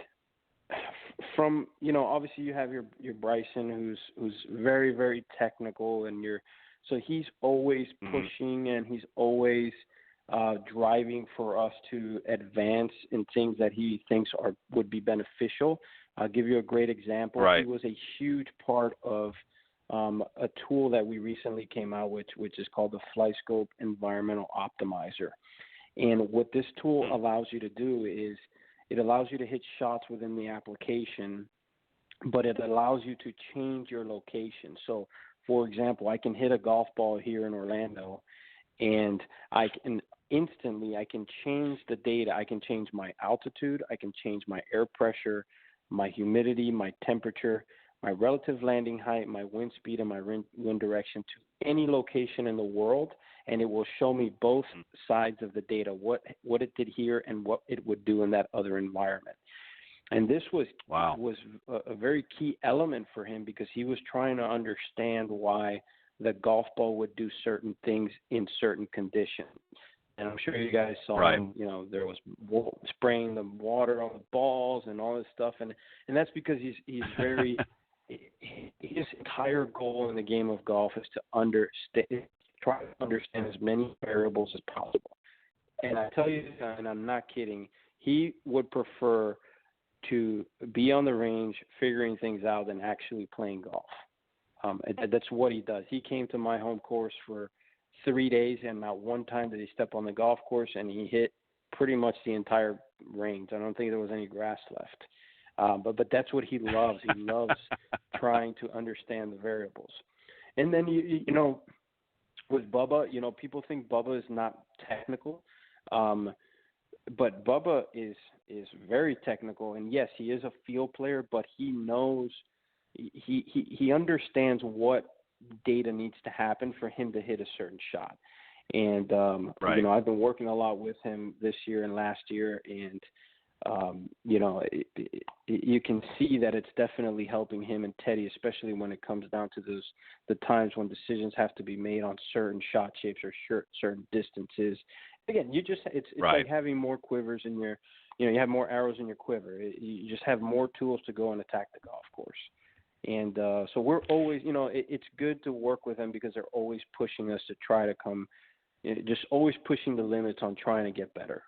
from, you know, obviously you have your Bryson who's very, very technical, and so he's always pushing and he's always driving for us to advance in things that he thinks would be beneficial. I'll give you a great example. Right. He was a huge part of a tool that we recently came out with, which is called the FlightScope Environmental Optimizer. And what this tool allows you to do is it allows you to hit shots within the application, but it allows you to change your location. So, for example, I can hit a golf ball here in Orlando, and instantly I can change the data. I can change my altitude. I can change my air pressure, my humidity, my temperature, my relative landing height, my wind speed, and my wind direction to any location in the world, and it will show me both sides of the data, what it did here and what it would do in that other environment. And this was a very key element for him because he was trying to understand why the golf ball would do certain things in certain conditions. And I'm sure you guys saw him, there was spraying the water on the balls and all this stuff. And that's because he's very his entire goal in the game of golf is to try to understand as many variables as possible. And I tell you, and I'm not kidding, he would prefer to be on the range figuring things out than actually playing golf. That's what he does. He came to my home course for 3 days, and not one time did he step on the golf course, and he hit pretty much the entire range. I don't think there was any grass left. But that's what he loves. He loves trying to understand the variables. And then, you know, with Bubba, you know, people think Bubba is not technical. But Bubba is very technical, and yes, he is a field player, but he knows he understands what data needs to happen for him to hit a certain shot. And you know, I've been working a lot with him this year and last year, and you know, you can see that it's definitely helping him and Teddy, especially when it comes down to the times when decisions have to be made on certain shot shapes or certain distances. Again, it's like having more quivers in your, you know, you have more arrows in your quiver. You just have more tools to go and attack the golf course. And so we're always, you know, it's good to work with them because they're always pushing us to try to come, just always pushing the limits on trying to get better.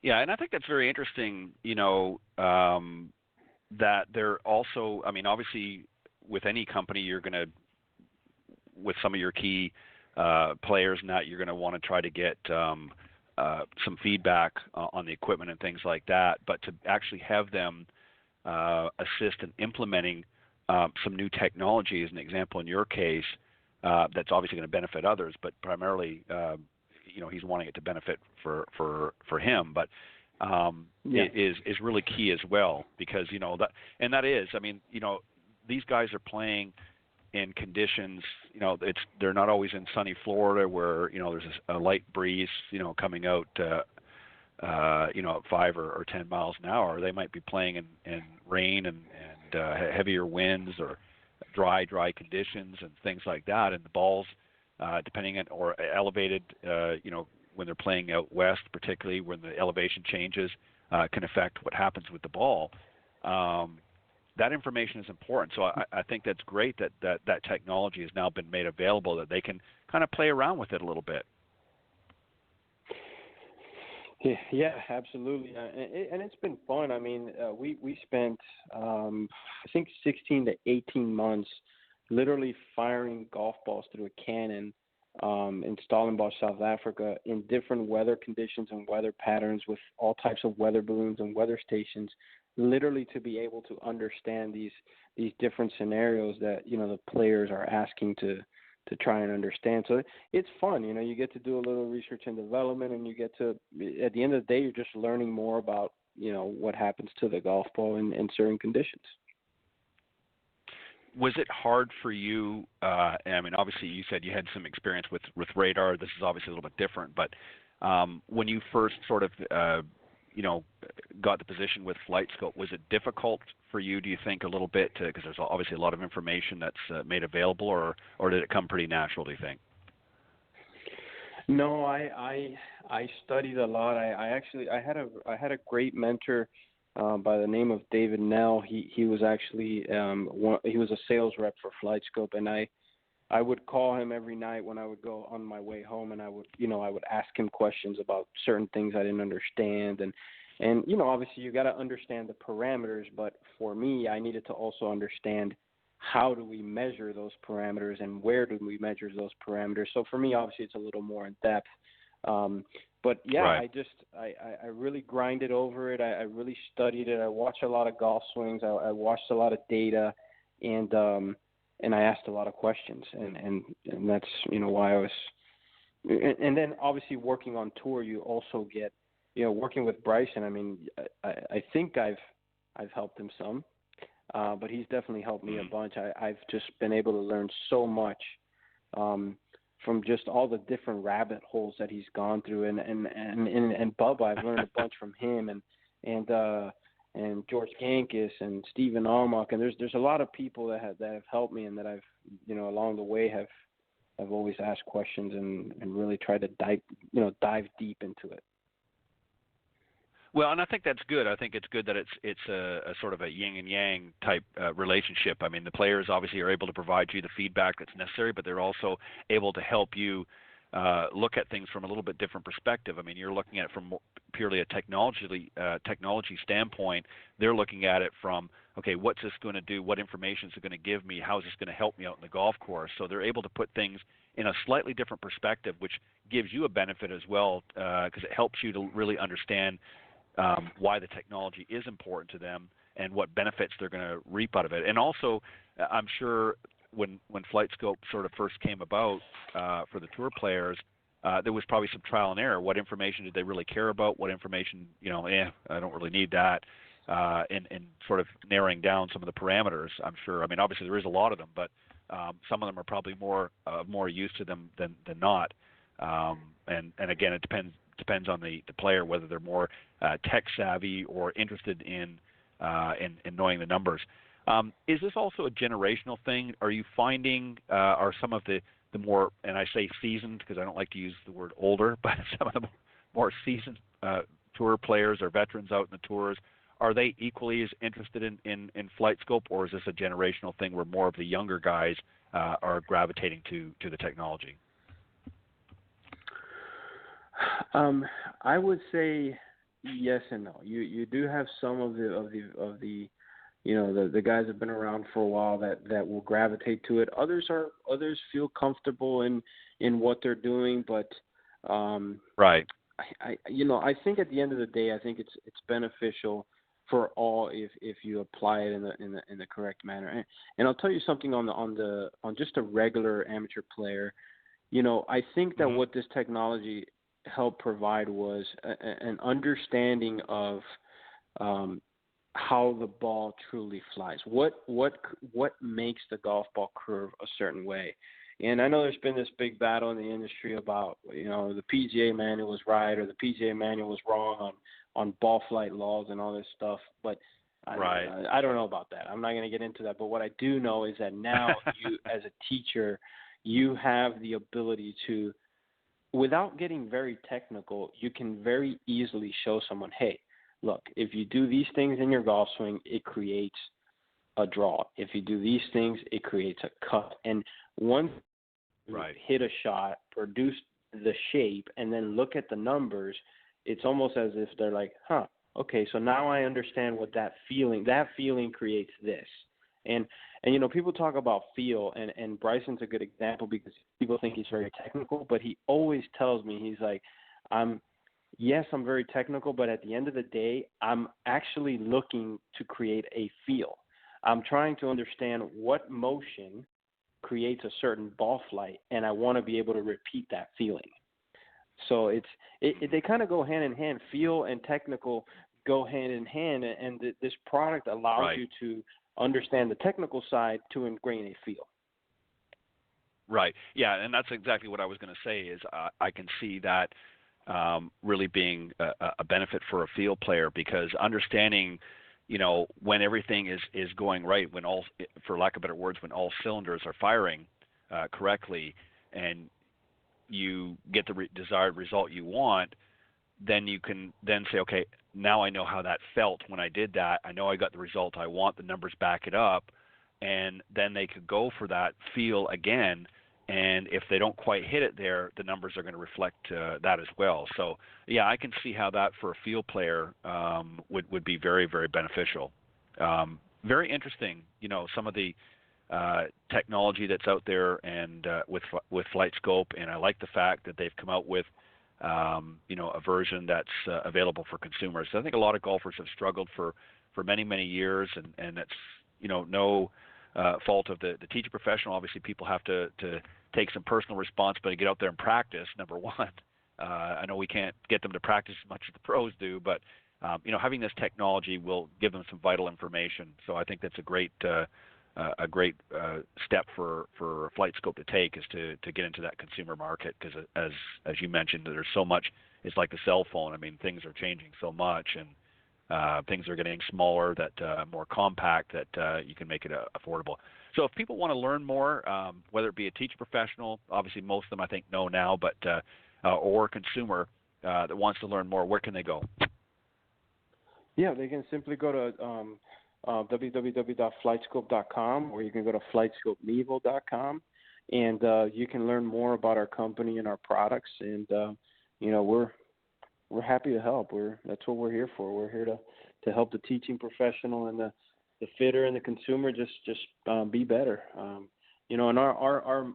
Yeah, and I think that's very interesting, you know, that they're also, I mean, obviously with any company, you're going to, with some of your key players and that, you're going to want to try to get some feedback on the equipment and things like that. But to actually have them assist in implementing some new technology, as an example in your case, that's obviously going to benefit others, but primarily, you know, he's wanting it to benefit for him, but is really key as well, because, you know, that is, I mean, you know, these guys are playing in conditions, you know, they're not always in sunny Florida where, you know, there's a light breeze, you know, coming out, you know, at 5 or 10 miles an hour. They might be playing in rain and heavier winds or dry conditions and things like that. And the balls, depending on, or elevated, you know, when they're playing out west, particularly when the elevation changes, can affect what happens with the ball. That information is important. So I think that's great that technology has now been made available, that they can kind of play around with it a little bit. Yeah, absolutely, and it's been fun. I mean, we spent I think 16 to 18 months literally firing golf balls through a cannon in Stellenbosch, South Africa, in different weather conditions and weather patterns with all types of weather balloons and weather stations, literally to be able to understand these different scenarios that, you know, the players are asking to try and understand. So it's fun, you know, you get to do a little research and development, and you get to, at the end of the day, you're just learning more about, you know, what happens to the golf ball in certain conditions. Was it hard for you, I mean, obviously you said you had some experience with radar. This is obviously a little bit different, but when you first sort of, you know, got the position with FlightScope, was it difficult for you, do you think, a little bit, because there's obviously a lot of information that's made available, or did it come pretty natural, do you think? No, I studied a lot. I had a great mentor by the name of David Nell. He was actually he was a sales rep for FlightScope, and I would call him every night when I would go on my way home, and I would ask him questions about certain things I didn't understand, and you know, obviously you got to understand the parameters, but for me, I needed to also understand how do we measure those parameters and where do we measure those parameters. So for me, obviously it's a little more in depth. But yeah, right. I really grinded over it. I really studied it. I watched a lot of golf swings. I watched a lot of data, and I asked a lot of questions, and that's, you know, why I was, And then obviously working on tour, you also get, working with Bryson. I mean, I think I've helped him some, but he's definitely helped me a bunch. I've just been able to learn so much from just all the different rabbit holes that he's gone through. And Bubba, I've learned a bunch from him and George Gankis and Stephen Armock. And there's a lot of people that have helped me and that I've, along the way have always asked questions and really tried to dive deep into it. Well, and I think that's good. I think it's good that it's a sort of a yin and yang type relationship. I mean, the players obviously are able to provide you the feedback that's necessary, but they're also able to help you look at things from a little bit different perspective. I mean, you're looking at it from purely a technology standpoint. They're looking at it from, okay, what's this going to do? What information is it going to give me? How is this going to help me out in the golf course? So they're able to put things in a slightly different perspective, which gives you a benefit as well because it helps you to really understand why the technology is important to them and what benefits they're going to reap out of it. And also, I'm sure when FlightScope sort of first came about for the tour players, there was probably some trial and error. What information did they really care about? What information, I don't really need that, and sort of narrowing down some of the parameters, I'm sure. I mean, obviously there is a lot of them, but some of them are probably more use to them than not. And again, it depends on the player whether they're more tech savvy or interested in knowing the numbers. Is this also a generational thing? Are you finding are some of the more, and I say seasoned because I don't like to use the word older, but some of the more seasoned tour players or veterans out in the tours, are they equally as interested in FlightScope, or is this a generational thing where more of the younger guys are gravitating to the technology? I would say yes and no. You do have some of the the guys that have been around for a while that will gravitate to it. Others feel comfortable in what they're doing, but right. I think at the end of the day, I think it's beneficial for all if you apply it in the correct manner. And I'll tell you something on just a regular amateur player. I think that what this technology helped provide was an understanding of how the ball truly flies. What makes the golf ball curve a certain way? And I know there's been this big battle in the industry about the PGA manual was right or the PGA manual was wrong on ball flight laws and all this stuff. But I don't know about that. I'm not going to get into that. But what I do know is that now you, as a teacher, you have the ability to, without getting very technical, you can very easily show someone, hey, look, if you do these things in your golf swing, it creates a draw. If you do these things, it creates a cut. And once you hit a shot, produce the shape, and then look at the numbers, it's almost as if they're like, okay, so now I understand what that feeling creates this. And people talk about feel, and Bryson's a good example because people think he's very technical, but he always tells me, he's like, yes, I'm very technical, but at the end of the day, I'm actually looking to create a feel. I'm trying to understand what motion creates a certain ball flight, and I want to be able to repeat that feeling. So they kind of go hand in hand. Feel and technical go hand in hand, and this product allows you to understand the technical side to ingrain a feel. Right. Yeah, and that's exactly what I was going to say is I can see that really being a benefit for a field player, because understanding, when everything is going right, when all, for lack of better words, when all cylinders are firing correctly, and you get the desired result you want, then you can then say, okay, now I know how that felt when I did that. I know I got the result I want. The numbers back it up, and then they could go for that feel again. And if they don't quite hit it there, the numbers are going to reflect that as well. So, yeah, I can see how that for a field player would be very, very beneficial. Very interesting, some of the technology that's out there and with FlightScope, and I like the fact that they've come out with a version that's available for consumers. So I think a lot of golfers have struggled for many, many years, and it's no fault of the teacher professional. Obviously, people have to take some personal responsibility, get out there and practice, number one. I know we can't get them to practice as much as the pros do, but having this technology will give them some vital information. So I think that's a great step for FlightScope to take, is to get into that consumer market, because as you mentioned, there's so much. It's like the cell phone. I mean, things are changing so much, and things are getting smaller, that more compact, that you can make it affordable. So if people want to learn more, whether it be a teacher professional, obviously most of them I think know now, but or a consumer that wants to learn more, where can they go? Yeah, they can simply go to www.flightscope.com, or you can go to flightscopemevo.com, and you can learn more about our company and our products. And we're happy to help. That's what we're here for. We're here to help the teaching professional and the fitter and the consumer just be better. And our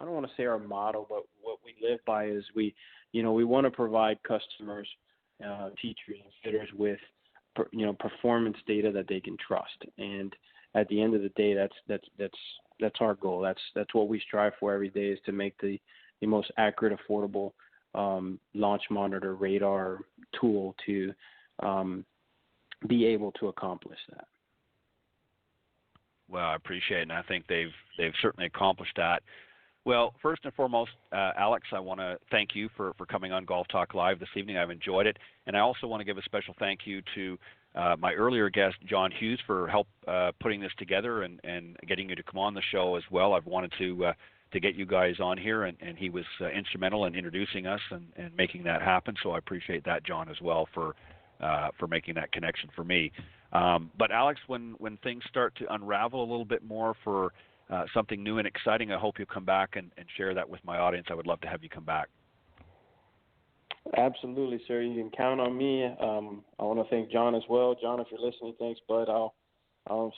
I don't want to say our motto, but what we live by is we want to provide customers, teachers and fitters with performance data that they can trust. And at the end of the day, that's our goal. That's what we strive for every day, is to make the most accurate, affordable launch monitor radar tool to be able to accomplish that. Well, I appreciate it, and I think they've certainly accomplished that. Well, first and foremost, Alex, I want to thank you for coming on Golf Talk Live this evening. I've enjoyed it. And I also want to give a special thank you to my earlier guest, John Hughes, for help putting this together and getting you to come on the show as well. I've wanted to get you guys on here, and he was instrumental in introducing us and making that happen. So I appreciate that, John, as well, for making that connection for me. But Alex, when things start to unravel a little bit more for something new and exciting, I hope you'll come back and share that with my audience. I would love to have you come back. Absolutely, sir. You can count on me. I want to thank John as well. John, if you're listening, thanks, bud. I'll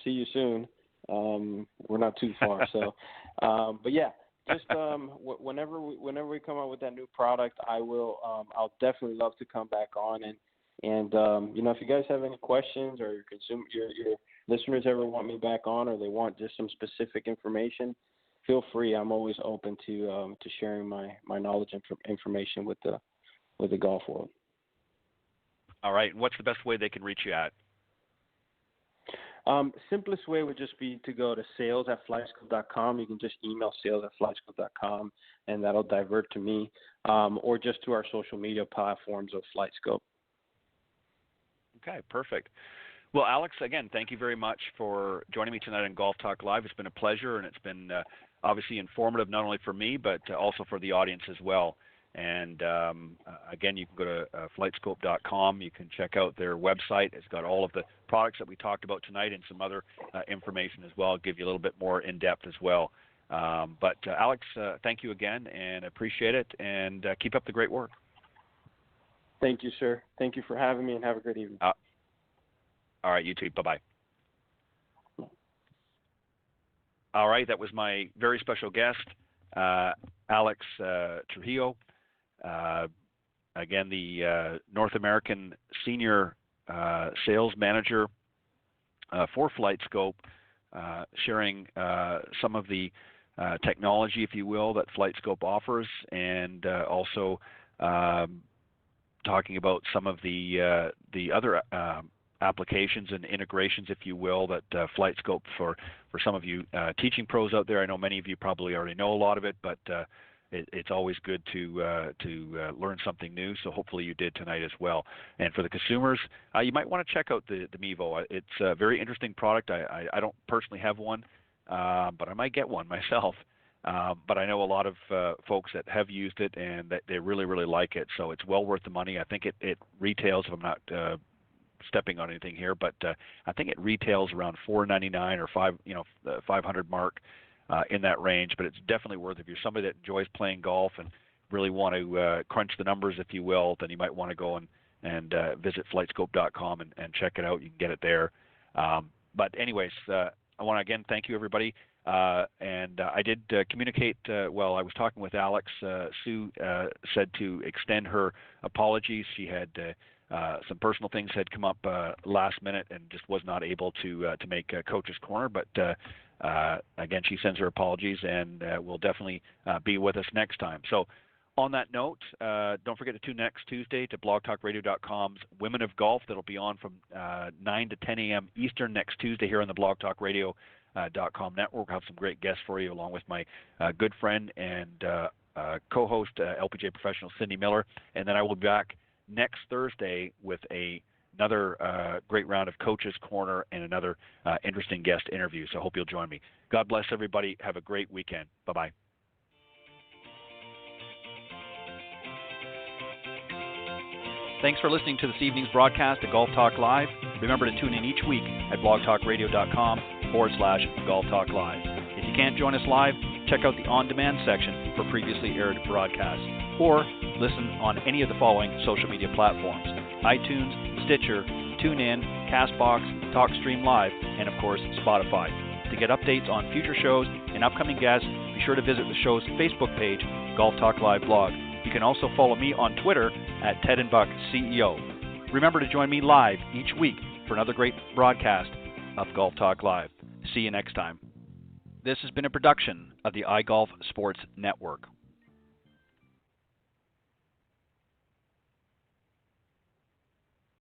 see you soon. We're not too far, so. But yeah, just whenever we come out with that new product, I'll definitely love to come back on. And if you guys have any questions, or your listeners ever want me back on, or they want just some specific information, feel free. I'm always open to sharing my knowledge and information with the golf world. All right. And what's the best way they can reach you at? Simplest way would just be to go to sales@flightscope.com. You can just email sales@flightscope.com, and that'll divert to me, or just to our social media platforms of FlightScope. Okay, perfect. Well, Alex, again, thank you very much for joining me tonight on Golf Talk Live. It's been a pleasure, and it's been obviously informative, not only for me, but also for the audience as well. And again, you can go to flightscope.com. You can check out their website. It's got all of the products that we talked about tonight, and some other information as well. I'll give you a little bit more in-depth as well. But Alex, thank you again, and appreciate it, and keep up the great work. Thank you, sir. Thank you for having me, and have a good evening. All right, you too. Bye-bye. All right, that was my very special guest, Alex Trujillo. Again, the North American Senior Sales Manager for FlightScope, sharing some of the technology, if you will, that FlightScope offers, and also talking about some of the other applications and integrations, if you will, that FlightScope for some of you teaching pros out there. I know many of you probably already know a lot of it, but it's always good to learn something new. So hopefully you did tonight as well. And for the consumers, you might want to check out the Mevo. It's a very interesting product. I don't personally have one, but I might get one myself. But I know a lot of folks that have used it, and that they really, really like it. So it's well worth the money. I think it retails, if I'm not stepping on anything here, but I think it retails around $499 or the 500 mark in that range. But it's definitely worth it. If you're somebody that enjoys playing golf and really want to crunch the numbers, if you will, then you might want to go and visit flightscope.com and check it out. You can get it there. But anyways, I want to again thank you, everybody. And I did communicate while I was talking with Alex. Sue said to extend her apologies. She had some personal things had come up last minute and just was not able to make Coach's Corner. But again, she sends her apologies and will definitely be with us next time. So on that note, don't forget to tune next Tuesday to blogtalkradio.com's Women of Golf. That'll be on from 9 to 10 a.m. Eastern next Tuesday here on the blogtalkradio.com network. We'll have some great guests for you, along with my good friend and co-host, LPGA professional Cindy Miller. And then I will be back next Thursday with another great round of Coach's Corner and another interesting guest interview. So I hope you'll join me. God bless everybody. Have a great weekend. Bye-bye. Thanks for listening to this evening's broadcast of Golf Talk Live. Remember to tune in each week at blogtalkradio.com/Golf Talk Live. If you can't join us live, check out the on-demand section for previously aired broadcasts, or listen on any of the following social media platforms: iTunes, Stitcher, TuneIn, CastBox, TalkStream Live, and of course Spotify. To get updates on future shows and upcoming guests, be sure to visit the show's Facebook page, Golf Talk Live Blog. You can also follow me on Twitter at Ted and Buck CEO. Remember to join me live each week for another great broadcast of Golf Talk Live. See you next time. This has been a production of the iGolf Sports Network.